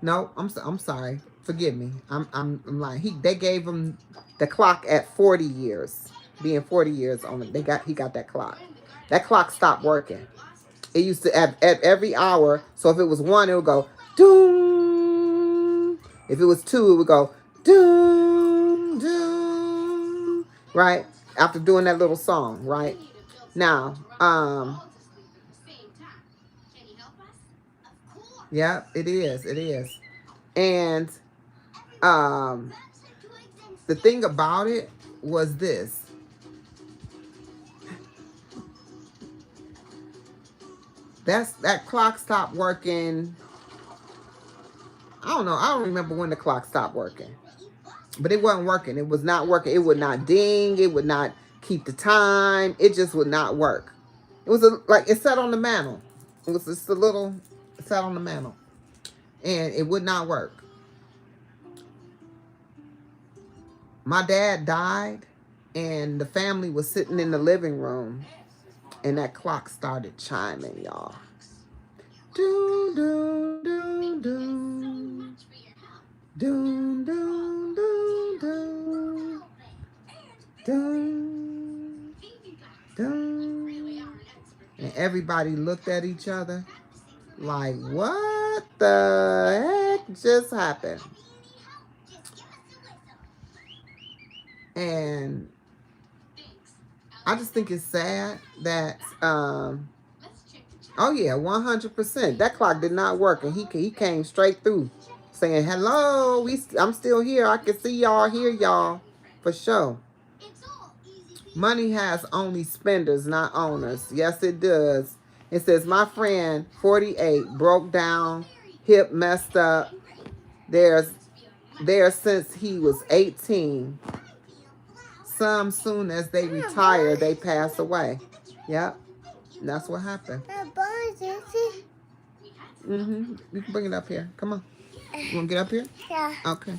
No, I'm sorry. Forgive me. I'm lying. They gave him the clock at 40 years. Being 40 years on it. He got that clock. That clock stopped working. It used to at every hour. So if it was 1, it would go doom. If it was 2, it would go doom doom. Right? After doing that little song, right? Now, yeah, it is. It is. And the thing about it was this. That clock stopped working. I don't know. I don't remember when the clock stopped working. But it wasn't working. It was not working. It would not ding. It would not keep the time. It just would not work. It was like it sat on the mantle. It was just it sat on the mantle. And it would not work. My dad died, and the family was sitting in the living room, and that clock started chiming, y'all. Doom, doom, doom, doom. Doom, doom, doom, doom. Doom, doom. And everybody looked at each other like, what the heck just happened? And I just think it's sad that, oh yeah, 100%. That clock did not work, and he came straight through, saying, "Hello, I'm still here. I can see y'all, hear y'all, for sure." Money has only spenders, not owners. Yes, it does. It says, my friend, 48, broke down, hip messed up. There's there since he was 18. Some soon as they retire, they pass away. Yep, that's what happened. You can bring it up here. Come on. You want to get up here? Yeah. Okay.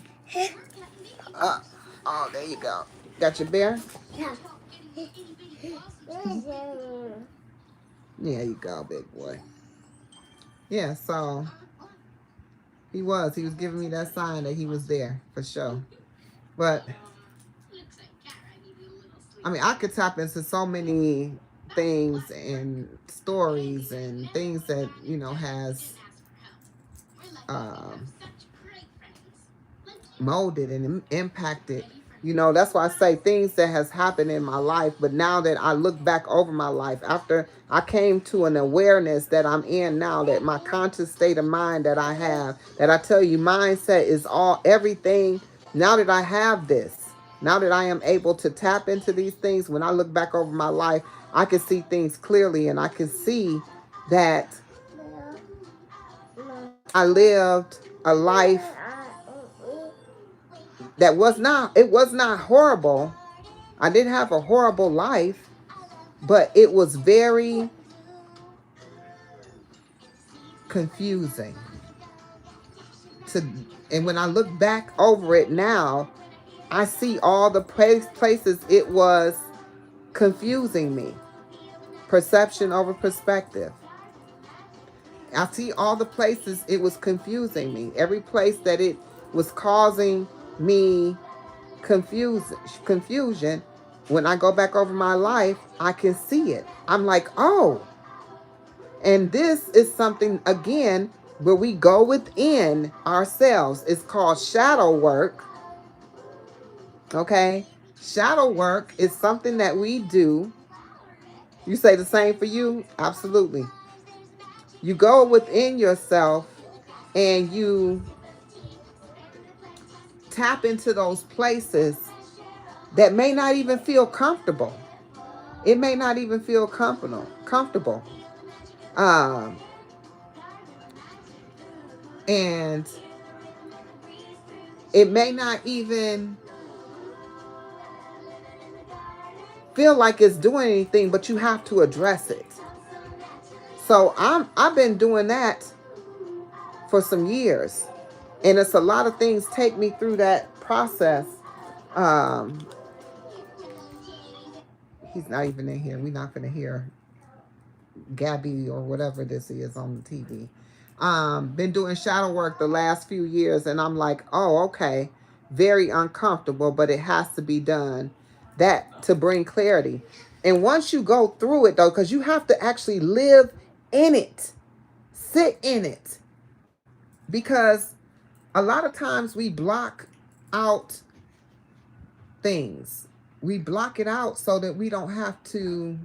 Oh, there you go. Got your bear? Yeah. There you go, big boy. Yeah, so he was giving me that sign that he was there for sure. But I mean, I could tap into so many things and stories and things that, has um, molded and impacted. That's why I say things that has happened in my life. But now that I look back over my life, after I came to an awareness that I'm in now, that my conscious state of mind that I have, that I tell you, mindset is everything. Now that I have this, now that I am able to tap into these things, when I look back over my life, I can see things clearly, and I can see that I lived a life that was not horrible. I didn't have a horrible life, but it was very confusing. And when I look back over it now, I see all the places it was confusing me. Perception over perspective. I see all the places it was confusing me. Every place that it was causing me confusion. When I go back over my life, I can see it. I'm like, oh. And this is something, again, where we go within ourselves. It's called shadow work. Okay? Shadow work is something that we do. You say the same for you? Absolutely. You go within yourself and you tap into those places that may not even feel comfortable. It may not even feel comfortable. And it may not even feel like it's doing anything, but you have to address it. So I've been doing that for some years, and it's a lot of things take me through that process. He's not even in here. We're not going to hear Gabby or whatever this is on the TV. Been doing shadow work the last few years, and I'm like, oh, okay, very uncomfortable, but it has to be done. That to bring clarity. And once you go through it, though, because you have to actually live in it, sit in it, because a lot of times we block out things. We block it out so that we don't have to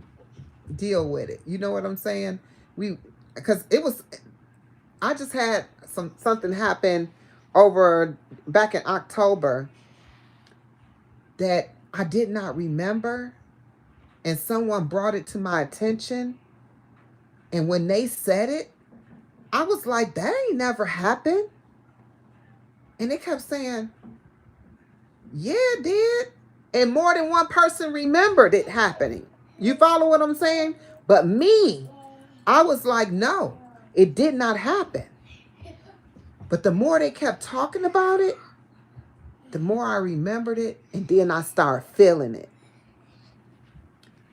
deal with it. You know what I'm saying? Because I just had something happen over back in October that I did not remember, and someone brought it to my attention, and when they said it, I was like, that ain't never happened. And they kept saying, yeah, it did. And more than one person remembered it happening. You follow what I'm saying? But me, I was like, no, it did not happen. But the more they kept talking about it, the more I remembered it, and then I started feeling it.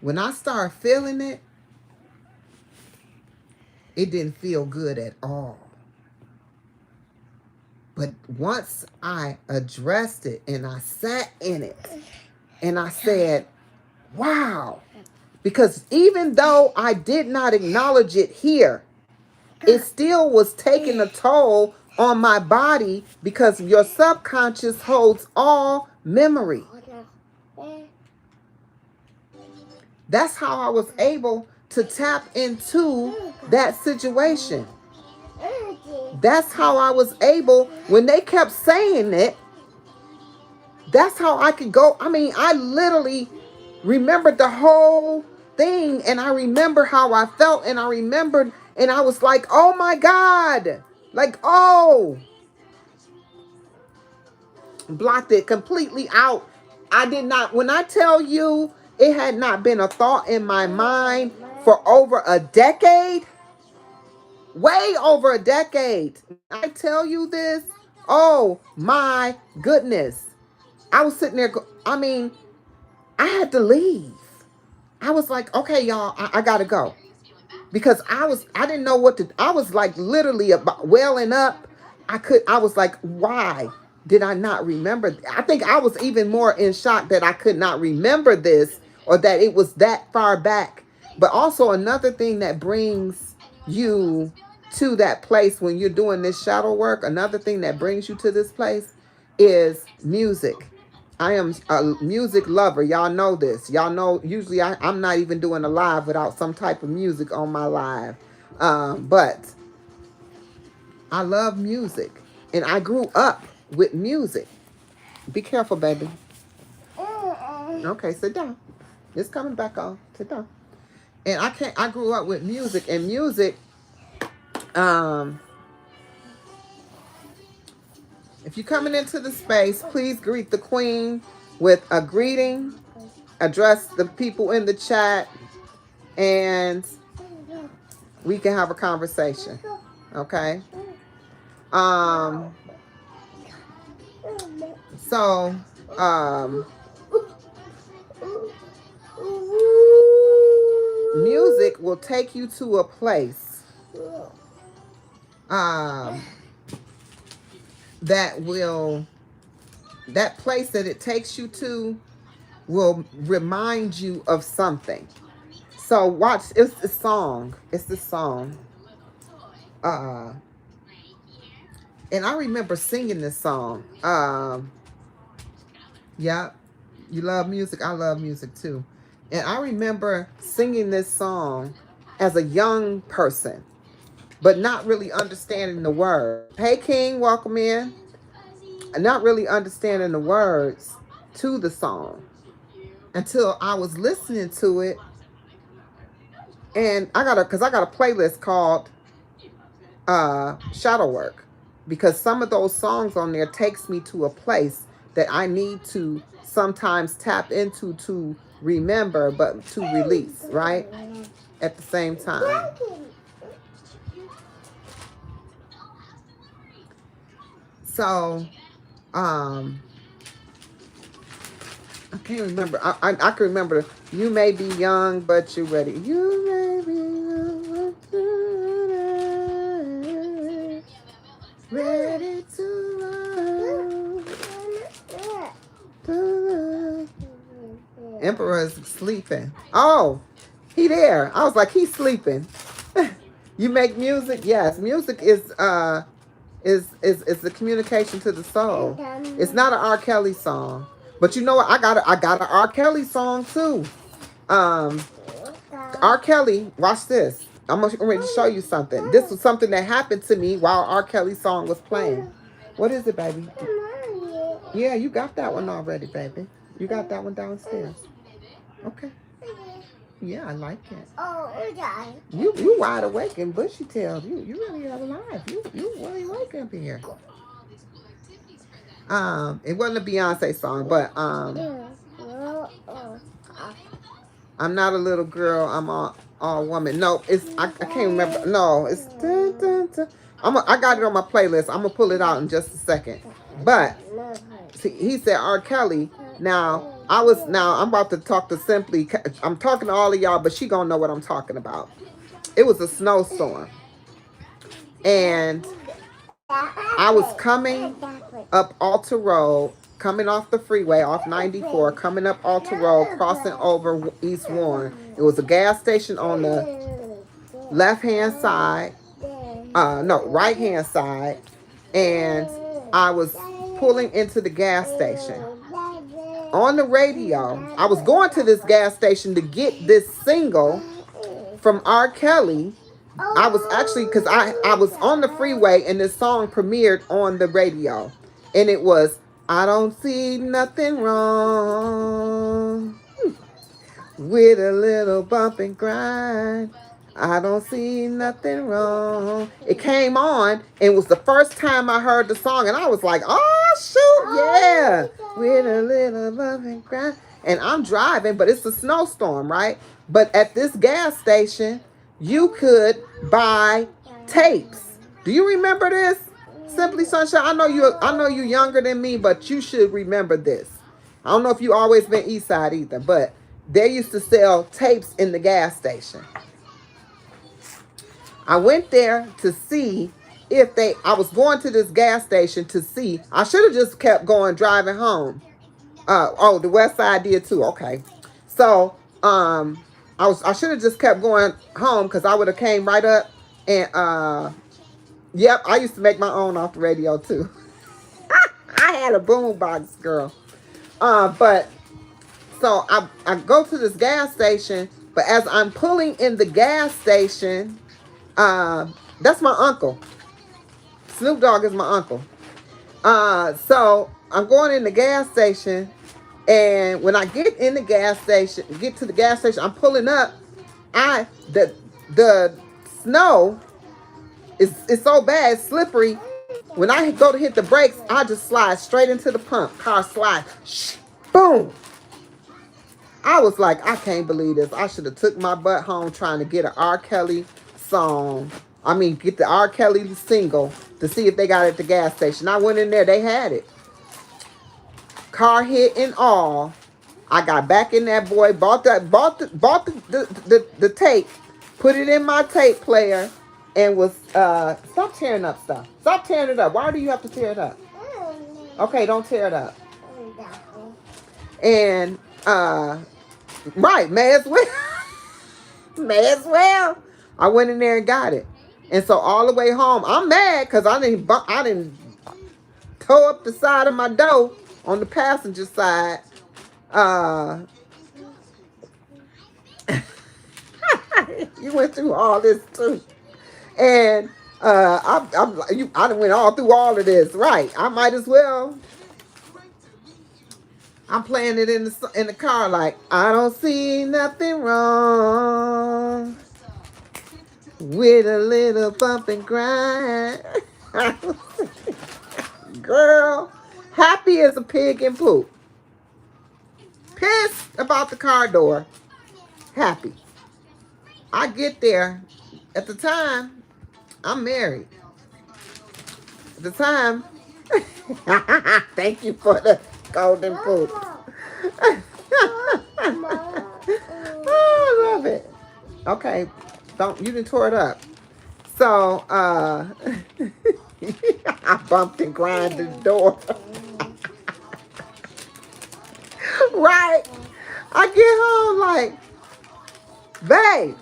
When I started feeling it, it didn't feel good at all. But once I addressed it and I sat in it and I said, wow, because even though I did not acknowledge it here, it still was taking a toll on my body because your subconscious holds all memory. That's how I was able to tap into that situation. That's how I was able, when they kept saying it, that's how I could go. I mean, I literally remembered the whole thing, and I remember how I felt, and I remembered, and I was like, oh my God. Like, oh, blocked it completely out. I did not, when I tell you it had not been a thought in my mind for over a decade, way over a decade. I tell you this, oh my goodness. I was sitting there, I mean, I had to leave. I was like, okay, y'all, I gotta go. Because I didn't know what to, I was like literally about welling up. I was like, why did I not remember? I think I was even more in shock that I could not remember this, or that it was that far back. But also another thing that brings you to that place when you're doing this shadow work, another thing that brings you to this place is music. I am a music lover. Y'all know this. Y'all know usually I'm not even doing a live without some type of music on my live. But I love music. And I grew up with music. Be careful, baby. Okay, sit down. It's coming back on. Sit down. And I grew up with music, and music, um, if you're coming into the space, please greet the queen with a greeting. Address the people in the chat, and we can have a conversation. Okay. Um. So, music will take you to a place, um, that place that it takes you to will remind you of something. So watch, it's the song. It's the song. Uh, and I remember singing this song. Yeah, you love music. I love music too. And I remember singing this song as a young person, but not really understanding the words. Hey, King, welcome in. Not really understanding the words to the song until I was listening to it. And I got a playlist called Shadow Work, because some of those songs on there takes me to a place that I need to sometimes tap into to remember, but to release, right? At the same time. So, I can't remember. I can remember. You may be young, but you're ready. You may be young, but you're ready to love. Emperor is sleeping. Oh, he there. I was like, he's sleeping. You make music? Yes. Music is the communication to the soul. It's not an R. Kelly song. But you know what? I got an R. Kelly song too. Um R. Kelly, watch this. I'm ready to show you something. This was something that happened to me while R. Kelly's song was playing. What is it, baby? Yeah, you got that one already, baby. You got that one downstairs. Okay. Yeah, I like it. Oh, okay. You wide awake and bushy tailed. You really are alive. You really awake up here. It wasn't a Beyonce song, but I'm not a little girl. I'm all woman. No, I can't remember. No, it's dun, dun, dun. I got it on my playlist. I'm gonna pull it out in just a second. But See, he said R. Kelly. Now I'm about to talk to Simply. I'm talking to all of y'all, but she gonna know what I'm talking about. It was a snowstorm, and I was coming up Alta Road, coming off the freeway, off 94, coming up Alta Road, crossing over East Warren. It was a gas station on the left hand side, no, right hand side, and I was pulling into the gas station. On the radio, I was going to this gas station to get this single from R. Kelly. I was actually, because I was on the freeway and this song premiered on the radio. And it was, I don't see nothing wrong with a little bump and grind. I don't see nothing wrong. It came on and it was the first time I heard the song. And I was like, oh, shoot, yeah. With a little bump and grind. And I'm driving, but it's a snowstorm, right? But at this gas station, you could buy tapes. Do you remember this? Simply Sunshine. I know you're younger than me, but you should remember this. I don't know if you always been East Side either, but they used to sell tapes in the gas station. I went there to see if I was going to this gas station to see. I should have just kept going driving home. Oh, the West Side did too. Okay. So, I should have just kept going home because I would have came right up and, yep, I used to make my own off the radio too. I had a boombox, girl. But so I go to this gas station, but as I'm pulling in the gas station, that's my uncle. Snoop Dogg is my uncle. So I'm going in the gas station, and when I get in the gas station, get to the gas station, I'm pulling up. The snow is so bad, it's slippery. When I go to hit the brakes, I just slide straight into the pump. Car slide, boom. I was like, I can't believe this. I should have took my butt home trying to get an R. Kelly song. I mean, get the R. Kelly single to see if they got it at the gas station. I went in there, they had it. Car hit and all. I got back in that boy, bought the tape, put it in my tape player, and was stop tearing up stuff. Stop tearing it up. Why do you have to tear it up? Okay, don't tear it up. And right, may as well. May as well. I went in there and got it. And so all the way home, I'm mad because I didn't toe up the side of my door on the passenger side. You went through all this too. And I done went all through all of this. Right. I might as well. I'm playing it in the car like, I don't see nothing wrong with a little bump and grind. Girl, happy as a pig in poop. Pissed about the car door. Happy. I get there. At the time, I'm married. At the time, thank you for the golden poop. Oh, I love it. Okay, you didn't tore it up. So, I bumped and grinded the door. Right. I get home like, babe,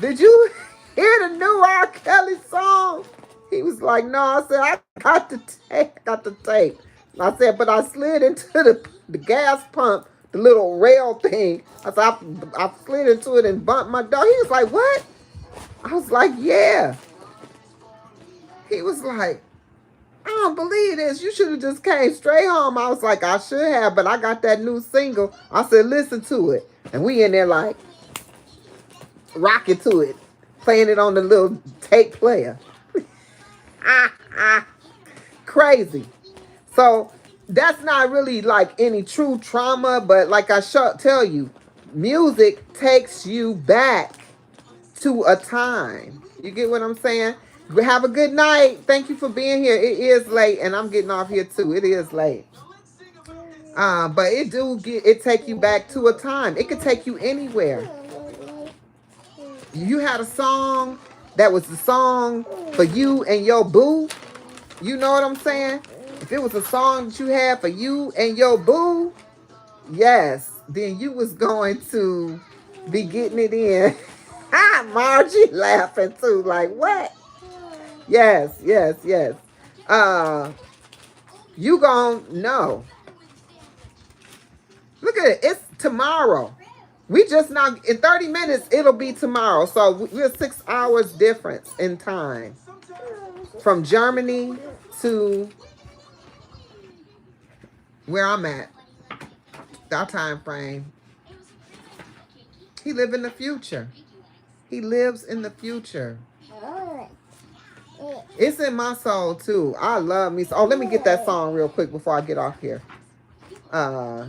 did you hear the new R. Kelly song? He was like, no. I said, I got the tape. And I said, but I slid into the gas pump, the little rail thing. I said, I slid into it and bumped my dog. He was like, what? I was like, yeah. He was like, I don't believe this. You should have just came straight home. I was like, I should have, but I got that new single. I said, listen to it. And we in there like, rocking to it, playing it on the little tape player. Crazy. So that's not really like any true trauma, but like I tell you, music takes you back to a time. You get what I'm saying? Have a good night. Thank you for being here. It is late, and I'm getting off here too. It is late. But it take you back to a time. It could take you anywhere. You had a song that was the song for you and your boo. You know what I'm saying? If it was a song that you had for you and your boo, yes, then you was going to be getting it in. Margie laughing too, like what? Yes, yes, yes. Uh, you gon' know. Look at it. It's tomorrow. We just now in 30 minutes. It'll be tomorrow. So we're 6 hours difference in time from Germany to where I'm at. That time frame. He live in the future. He lives in the future. It's in my soul too. I love me. Oh, let me get that song real quick before I get off here. Uh,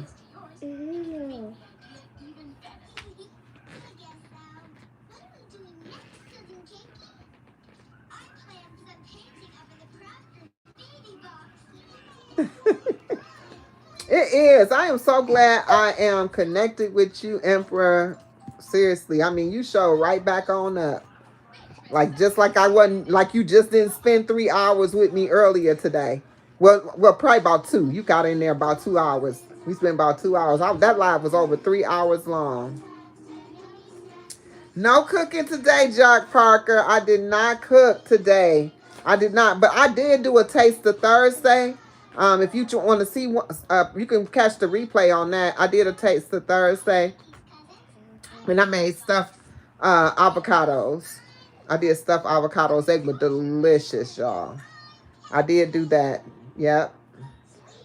it is. I am so glad I am connected with you, Emperor. Seriously, I mean, you show right back on up. Like just like I wasn't like you just didn't spend 3 hours with me earlier today. Well, probably about two. You got in there about 2 hours. We spent about 2 hours. That live was over 3 hours long. No cooking today, Jack Parker. I did not cook today. I did not, but I did do a taste of Thursday. If you want to see, you can catch the replay on that. I did a taste of Thursday, and I made stuffed avocados. I did stuffed avocados. They were delicious, y'all. I did do that. Yep.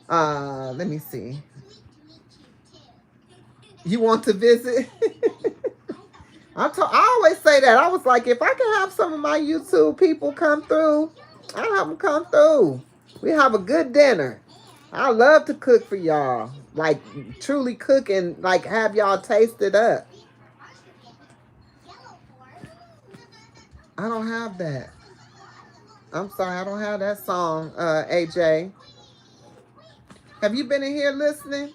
Let me see. You want to visit? I always say that. I was like, if I can have some of my YouTube people come through, I'll have them come through. We have a good dinner. I love to cook for y'all. Like, truly cook and, like, have y'all taste it up. I don't have that. I'm sorry, I don't have that song, AJ. Have you been in here listening?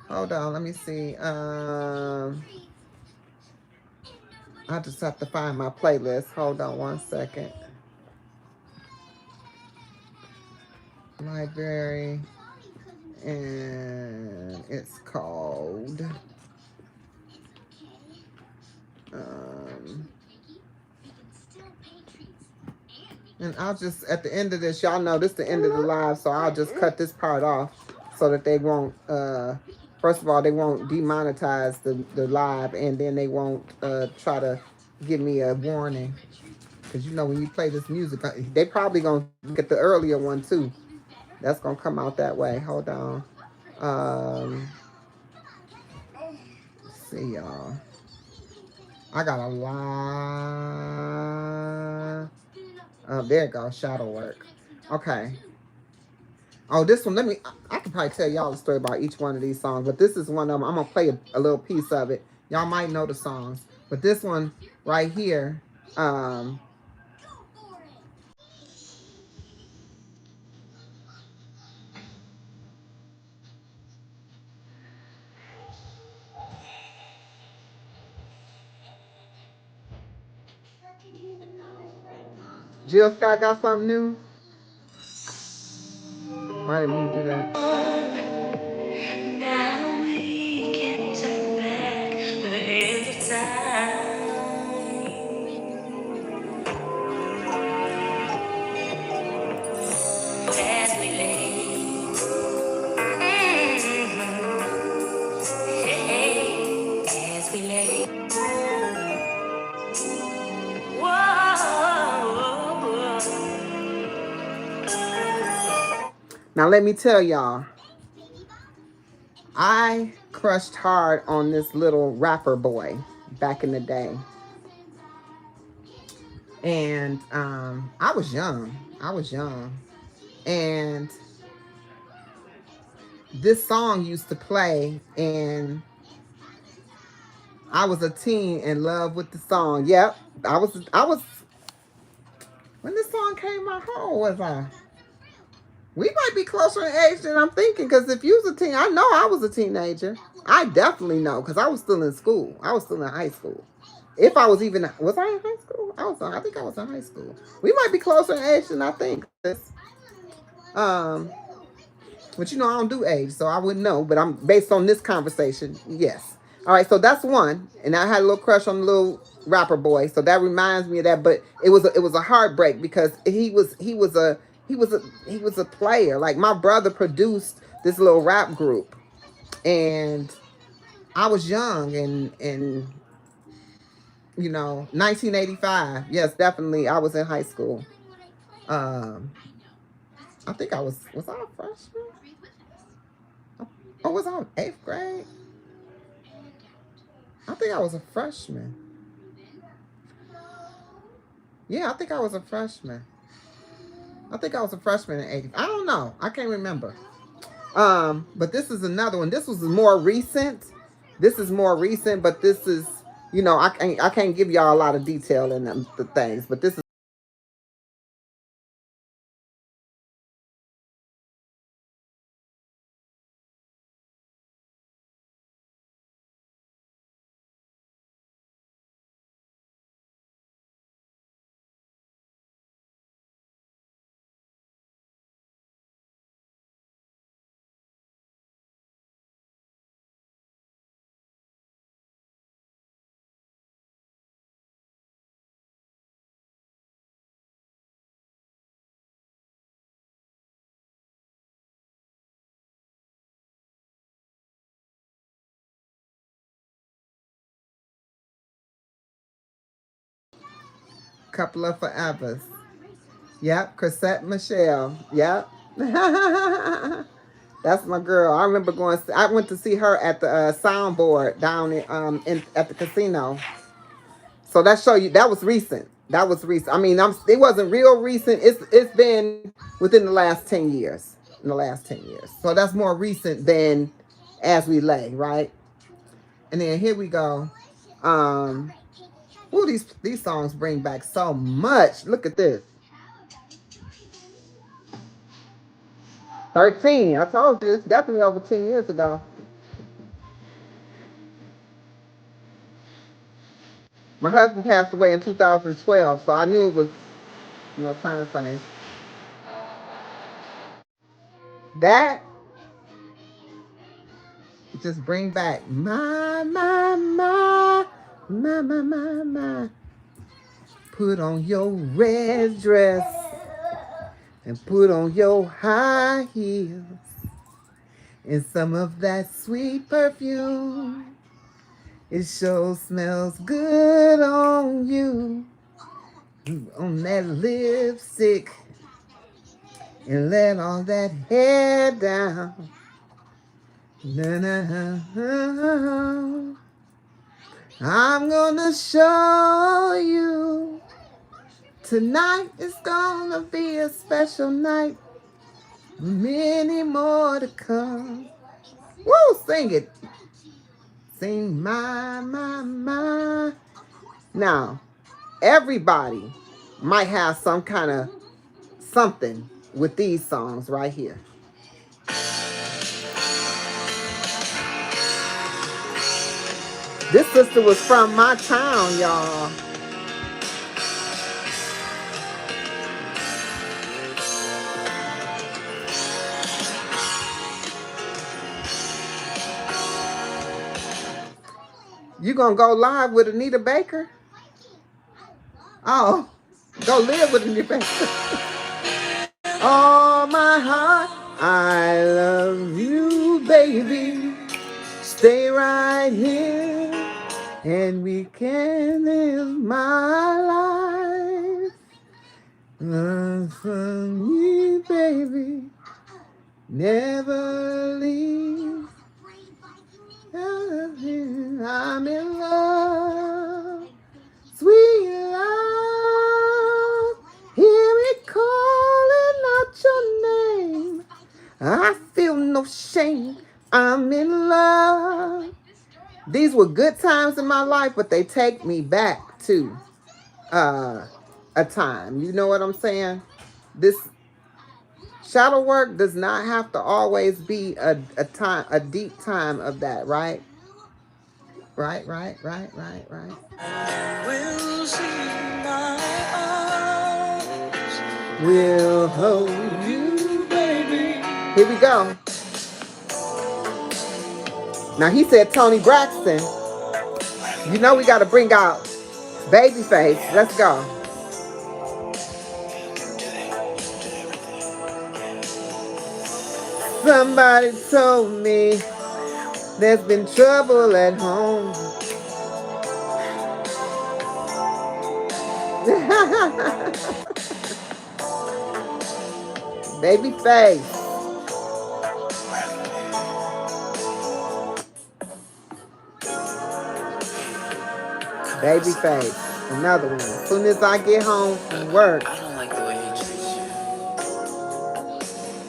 Hold on, let me see. I just have to find my playlist. Hold on one second. Library. And it's called and I'll just at the end of this, y'all know this is the end of the live, so I'll just cut this part off so that they won't first of all they won't demonetize the live, and then they won't try to give me a warning, because you know when you play this music they probably gonna get the earlier one too. That's gonna come out that way. Hold on. Let's see, y'all. I got a lot. Oh, there it goes. Shadow work. Okay. Oh, this one. I can probably tell y'all the story about each one of these songs, but this is one of them. I'm gonna play a little piece of it. Y'all might know the songs, but this one right here. Jill Scott got something new. Why didn't you do that? Now we can turn back the hands of time as we lay. As we lay. Whoa. Now let me tell y'all, I crushed hard on this little rapper boy back in the day. And I was young. And this song used to play, and I was a teen in love with the song. Yep. I was when this song came out, how old was I? We might be closer in age than I'm thinking. Because if you was a teen, I know I was a teenager. I definitely know because I was still in school. I was still in high school. If I was I in high school? I think I was in high school. We might be closer in age than I think. Um, but you know, I don't do age, so I wouldn't know. But I'm based on this conversation, yes. All right, so that's one, and I had a little crush on the little rapper boy, so that reminds me of that. But it was a heartbreak because he was a player. Like my brother produced this little rap group, and I was young, and you know, 1985. Yes, definitely, I was in high school. Um, I think I was I a freshman? Oh, was I in eighth grade? I think I was a freshman. Yeah, I think I was a freshman. I think I was a freshman in 80. I don't know. I can't remember. But this is another one. This was more recent. This is more recent, but this is, you know, I can't give y'all a lot of detail in the things, but this is a couple of forevers. Yep, Chrisette Michelle. Yep. That's my girl. I remember going. I went to see her at the soundboard down at the casino. So that show you that was recent. That was recent. I mean, it wasn't real recent. It's been within the last 10 years. In the last 10 years. So that's more recent than As We Lay, right? And then here we go. Um, ooh, these songs bring back so much. Look at this. 13. I told you it's definitely over 10 years ago. My husband passed away in 2012, so I knew it was, you know, kind of funny. That just bring back my. Put on your red dress and put on your high heels and some of that sweet perfume. It sure smells good on you, on that lipstick, and let all that hair down. Na-na-na-na. I'm gonna show you. Tonight is gonna be a special night. Many more to come. Woo, sing it. Sing my. Now, everybody might have some kind of something with these songs right here. This sister was from my town, y'all. You gonna go live with Anita Baker? Oh, go live with Anita Baker. Oh, my heart, I love you, baby. Stay right here, and we can live my life. Love from you, baby. Never leave. I'm in love. Sweet love, hear me calling out your name. I feel no shame. I'm in love. These were good times in my life, but they take me back to uh, a time. You know what I'm saying? This Shadow work does not have to always be a deep time of that, right? Right. Will see my arms. Will hold you, baby. Here we go. Now he said Tony Braxton. You know we got to bring out Babyface. Let's go. Somebody told me there's been trouble at home. Babyface. Babyface. Another one. As soon as I get home from work, I don't like the way he treats you.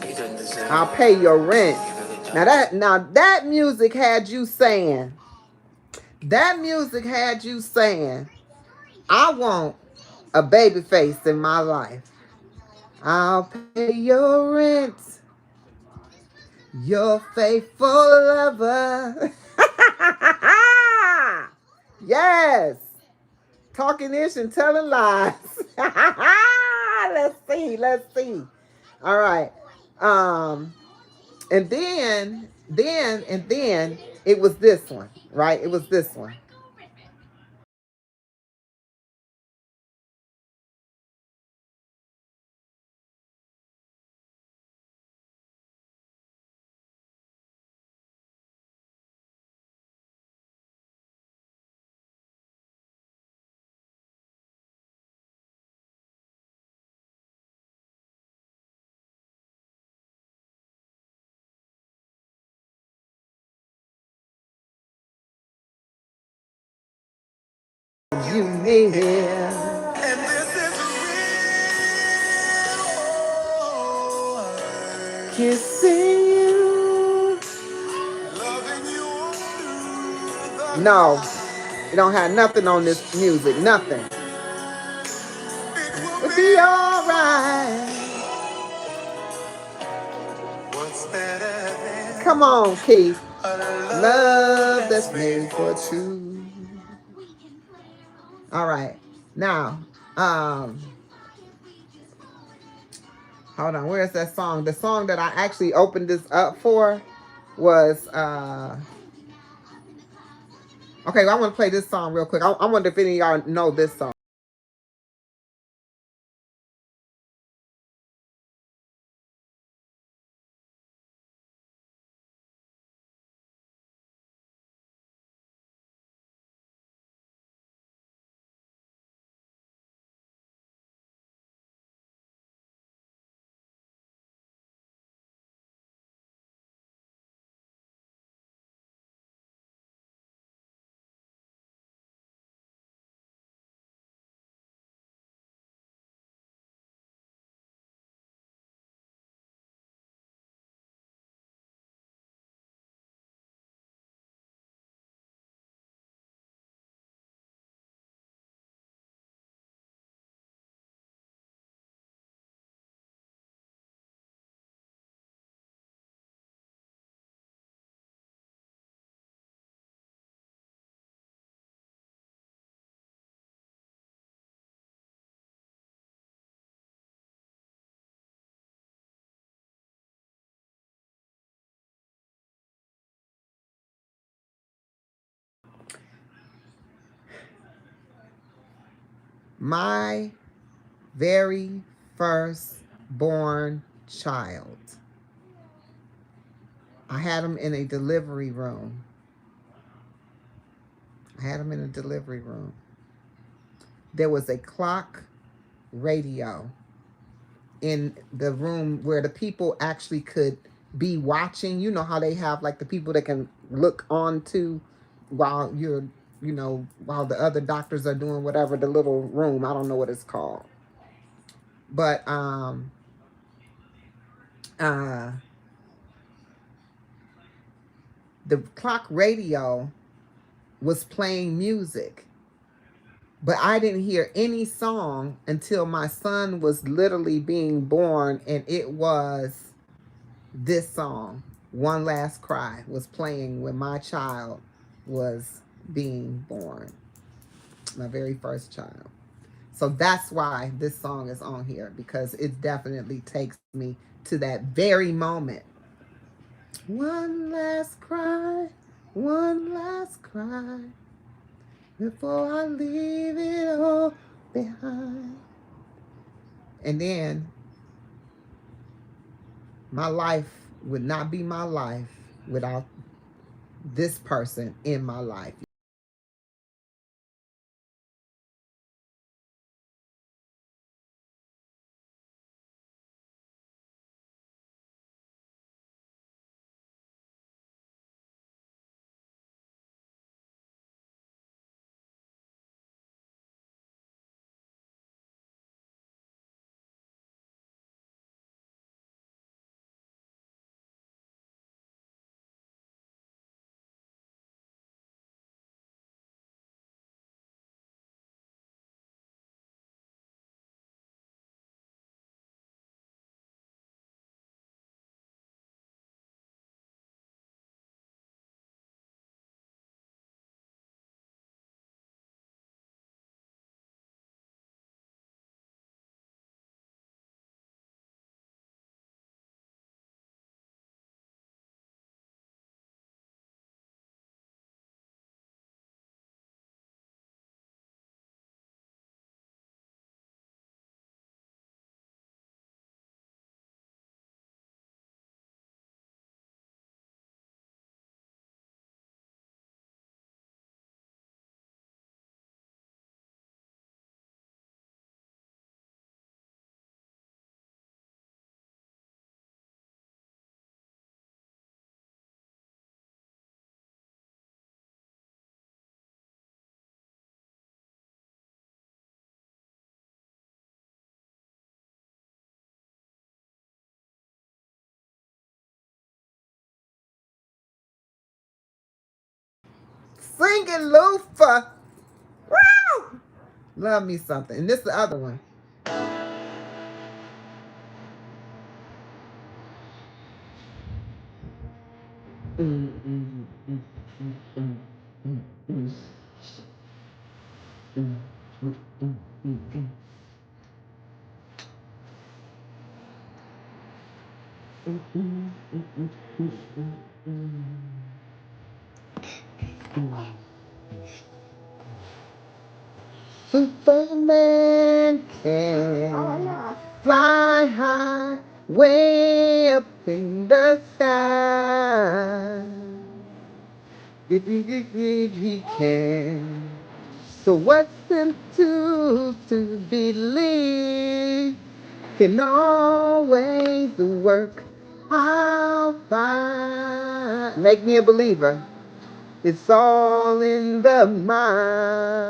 He doesn't deserve I'll pay your rent. Now that music had you saying, I want a baby face in my life. I'll pay your rent, your faithful lover. Yes. Talking ish and telling lies. Let's see. All right. And then it was this one, right? It was this one. You need him. And this is real. Kissing you. Loving you. No, it don't have nothing on this music. Nothing. It will be alright. What's better than come on, Keith. Love that's made for two. All right. Now, hold on. Where's that song? The song that I actually opened this up for was okay, I want to play this song real quick. I wonder if any of y'all know this song. My very first born child. I had him in a delivery room. There was a clock radio in the room where the people actually could be watching. You know how they have like the people that can look on to while you're, while the other doctors are doing whatever, the little room. I don't know what it's called. But uh the clock radio was playing music. But I didn't hear any song until my son was literally being born, and it was this song, One Last Cry, was playing when my child was being born, my very first child. So that's why this song is on here, because it definitely takes me to that very moment. One last cry, one last cry, before I leave it all behind. And then my life would not be my life without this person in my life. Singing loofah. Woo! Love me something. And this is the other one. Superman can fly high, way up in the sky. He can. So what's to believe can always work out fine. Make me a believer. It's all in the mind.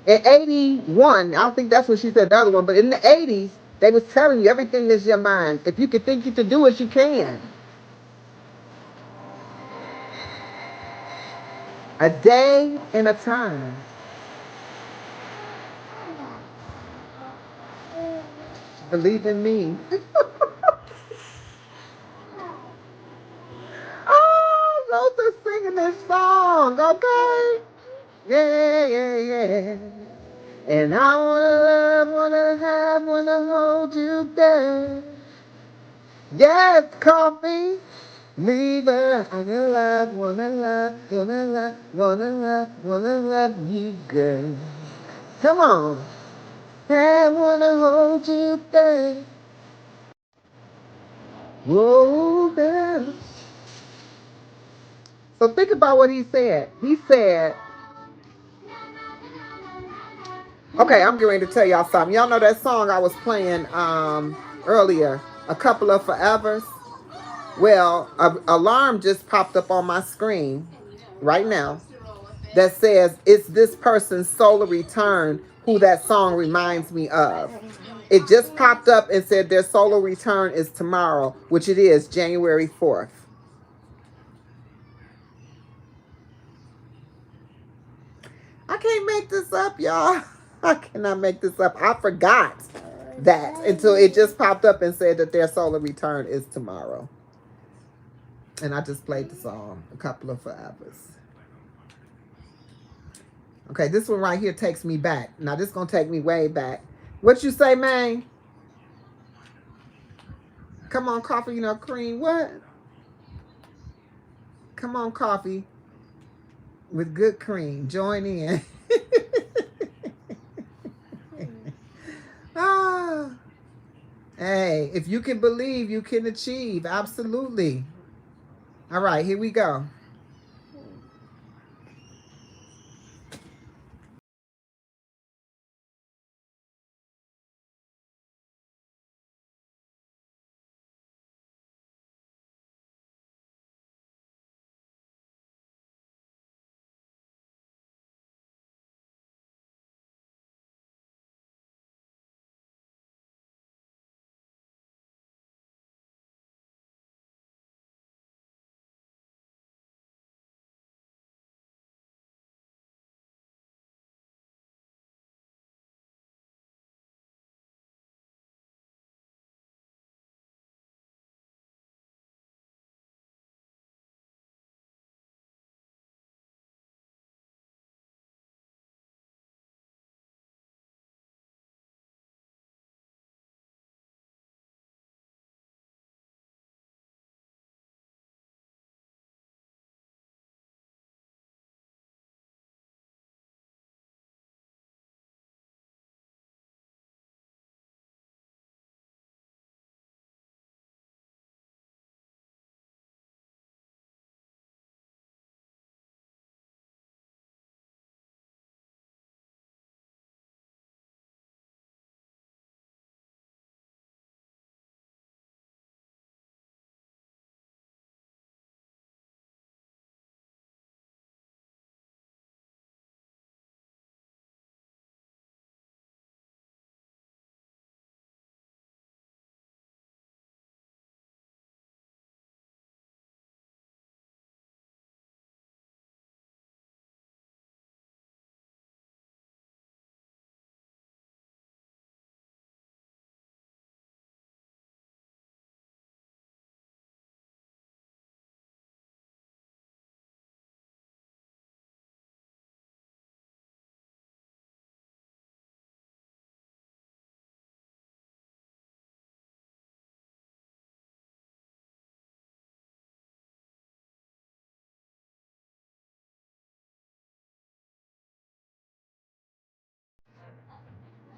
In 81, I don't think that's what she said, the other one, but in the 80s, they was telling you everything is your mind. If you can think you can do it, you can. A day and a time. Believe in me. Oh, those are singing this song, okay? Yeah, yeah, yeah. And I wanna love, wanna have, wanna hold you there. Yes, coffee. Lever, I wanna love, wanna love you, girl. Come on. I wanna hold you there. Whoa, girl. So think about what he said. He said, okay, I'm getting ready to tell y'all something. Y'all know that song I was playing earlier, A Couple of Forevers? Well, an alarm just popped up on my screen right now that says it's this person's solar return who that song reminds me of. It just popped up and said their solar return is tomorrow, which it is, January 4th. I can't make this up, y'all. I cannot make this up. I forgot that until it just popped up and said that their solar return is tomorrow. And I just played the song, A Couple of Forevers. Okay, this one right here takes me back. Now this is gonna take me way back. What you say, man? Come on, coffee, cream. What? Come on, coffee with good cream. Join in. ah. Hey, if you can believe, you can achieve. Absolutely. All right, here we go.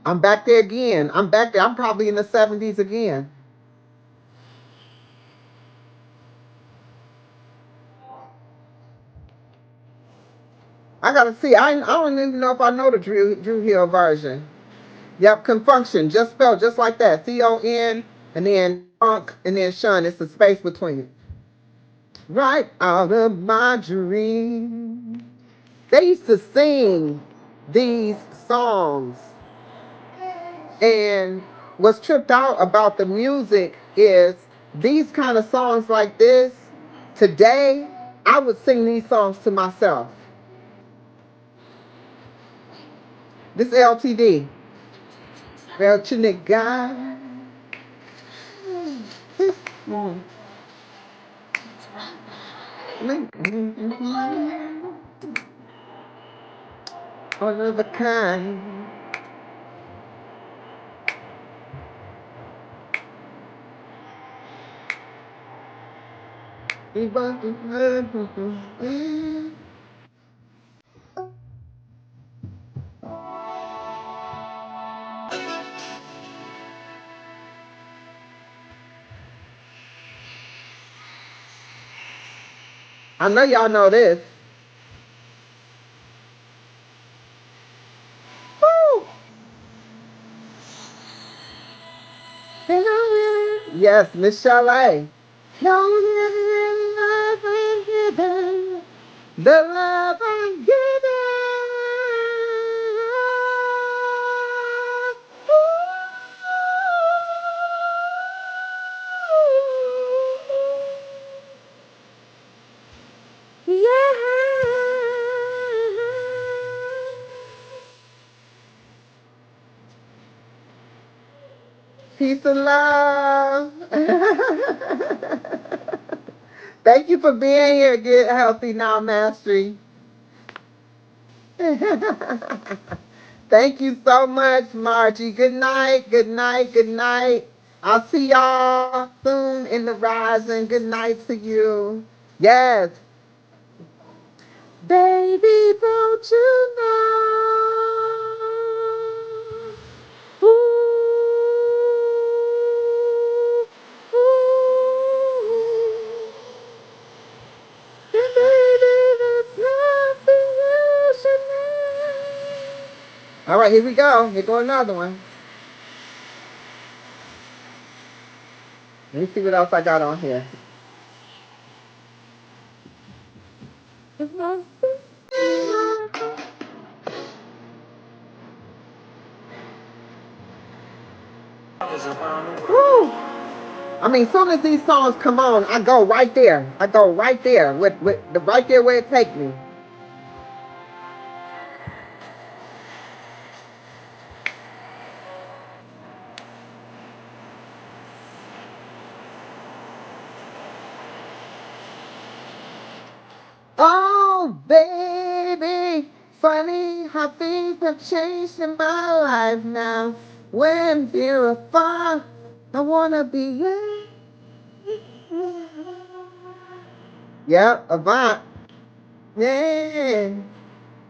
I'm back there again. I'm back there. I'm probably in the 70s again. I gotta see. I don't even know if I know the Drew Hill version. Yep, confunction, just spelled just like that. CON and then funk and then shun. It's the space between it. Right out of my dream. They used to sing these songs, and what's tripped out about the music is these kind of songs like this. Today, I would sing these songs to myself. This LTD. Belchinic guy. One of a kind. I know y'all know this. Woo! Yes, Miss Chalet. No, the love I'm giving. Yeah. Peace and love. Thank you for being here. Get healthy now, Mastery. Thank you so much, Margie. Good night, good night, good night. I'll see y'all soon in the rising. Good night to you. Yes. Baby, don't you know? Ooh, ooh, baby, there's nothing you should know. All right, here we go. Here go another one. Let me see what else I got on here. Woo! I mean, soon as these songs come on, I go right there. I go right there with the right there where it take me. Oh, baby, funny how things have changed in my life now. When you're afar, I wanna be you. Yep, Avant. Yeah.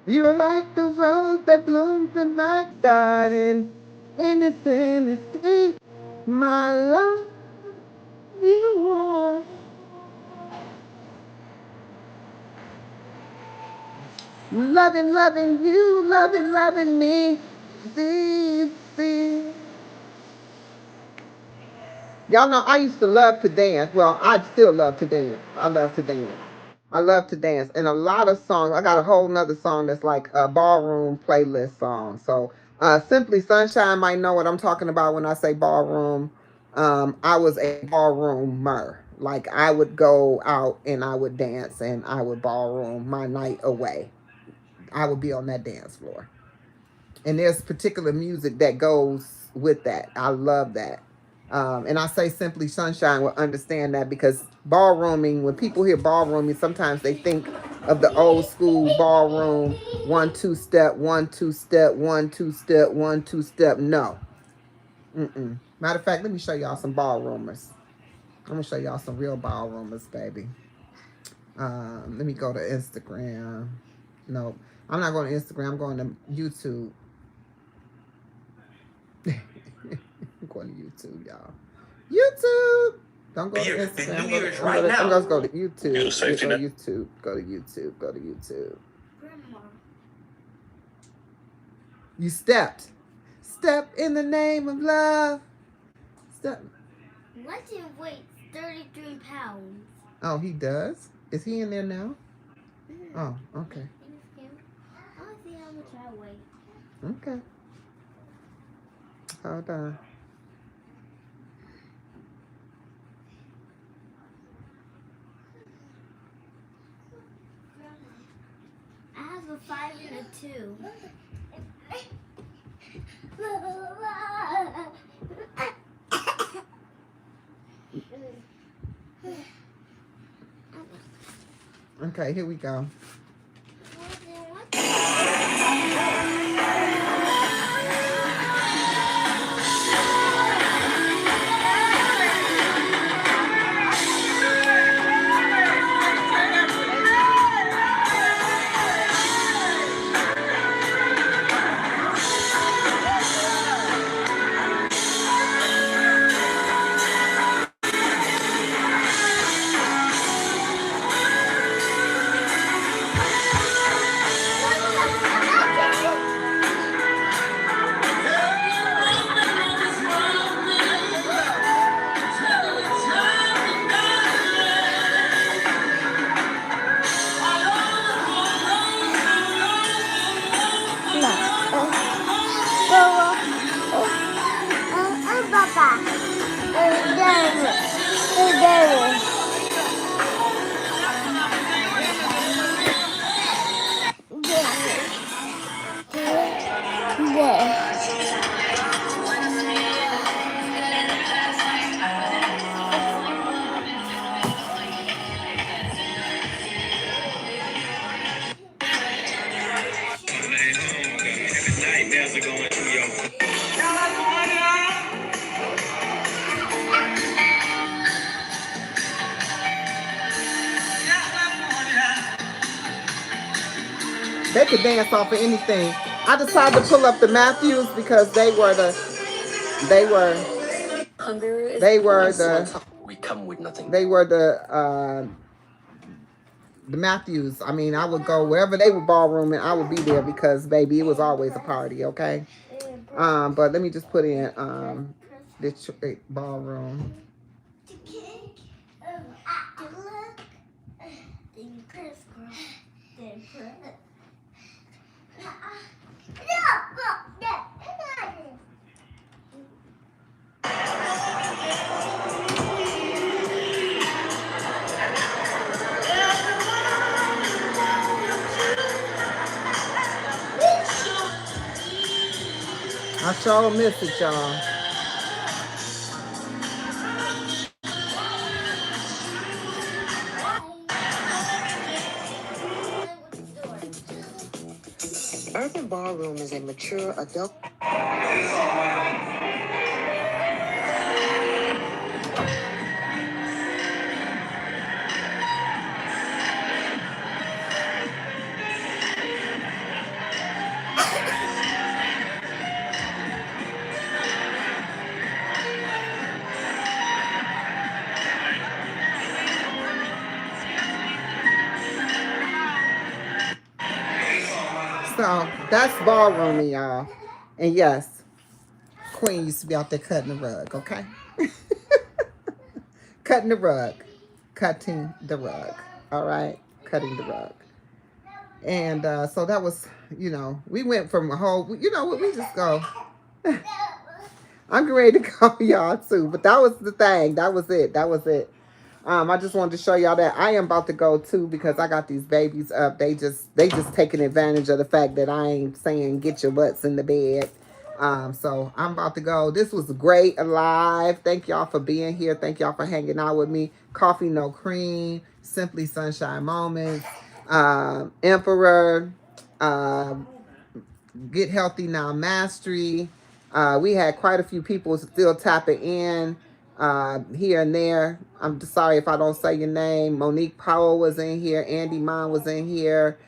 You're like the rose that blooms in my garden. Innocent and sweet, my love, you are. Loving, loving you, loving, loving me. See, see. Y'all know I used to love to dance. Well, I still love to dance. I love to dance. I love to dance. And a lot of songs, I got a whole nother song that's like a ballroom playlist song. So Simply Sunshine might know what I'm talking about when I say ballroom. I was a ballroomer. Like I would go out and I would dance and I would ballroom my night away. I would be on that dance floor. And there's particular music that goes with that. I love that. And I say Simply Sunshine will understand that because ballrooming, when people hear ballrooming, sometimes they think of the old school ballroom, 1 2 step, 1 2 step, 1 2 step, 1 2 step. No. Mm-mm. Matter of fact, let me show y'all some ballroomers. I'm gonna show y'all some real ballroomers, baby. Let me go to Instagram. No, I'm not going to Instagram. I'm going to YouTube. I'm going to YouTube, y'all. YouTube. Don't go to Instagram. I'm going to go to YouTube. Go to YouTube. Go to YouTube. Go to YouTube. Grandma. You stepped. Step in the name of love. Step. Legend weighs 33 pounds. Oh, he does? Is he in there now? Oh, okay. I want to see how much I weigh. Okay. Hold on. I have a 5 and a 2. Okay, here we go. They could dance off of anything. I decided to pull up the Matthews because they were they were the We come with nothing. they were the Matthews. I mean, I would go wherever they were ballrooming, I would be there because baby, it was always a party, okay? But let me just put in Detroit ballroom. I sure miss it, y'all. Urban Ballroom is a mature adult. So that's ballrooming, y'all. And yes, Queen used to be out there cutting the rug, okay? Cutting the rug. Cutting the rug. All right? Cutting the rug. And so that was, we went from a whole, we just go. I'm ready to go, y'all, too. But that was the thing. That was it. That was it. I just wanted to show y'all that I am about to go too because I got these babies up. They just taking advantage of the fact that I ain't saying get your butts in the bed. So I'm about to go. This was great, alive. Thank y'all for being here. Thank y'all for hanging out with me. Coffee No Cream, Simply Sunshine Moments, Emperor, um, Get Healthy Now Mastery. We had quite a few people still tapping in here and there. I'm just sorry if I don't say your name. Monique Powell was in here. Andy Mon was in here.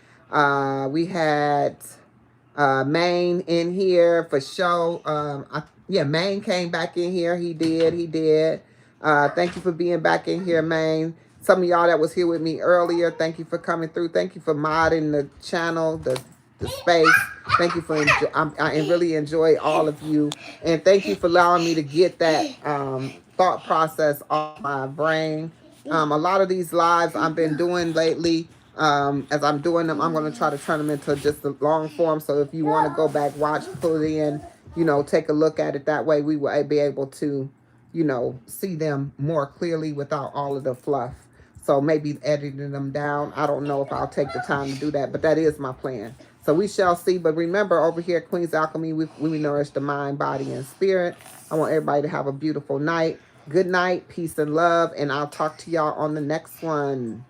We had Maine in here for show. Yeah, Maine came back in here. He did. He did. Thank you for being back in here, Maine. Some of y'all that was here with me earlier, thank you for coming through. Thank you for modding the channel, the space. Thank you for I really enjoy all of you, and thank you for allowing me to get that thought process off my brain. A lot of these lives I've been doing lately, as I'm doing them, I'm going to try to turn them into just a long form. So if you want to go back, watch, pull it in, take a look at it. That way we will be able to, see them more clearly without all of the fluff. So maybe editing them down. I don't know if I'll take the time to do that, but that is my plan. So we shall see. But remember, over here at Queen's Alchemy, we nourish the mind, body, and spirit. I want everybody to have a beautiful night. Good night, peace and love, and I'll talk to y'all on the next one.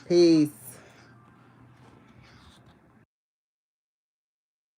Peace.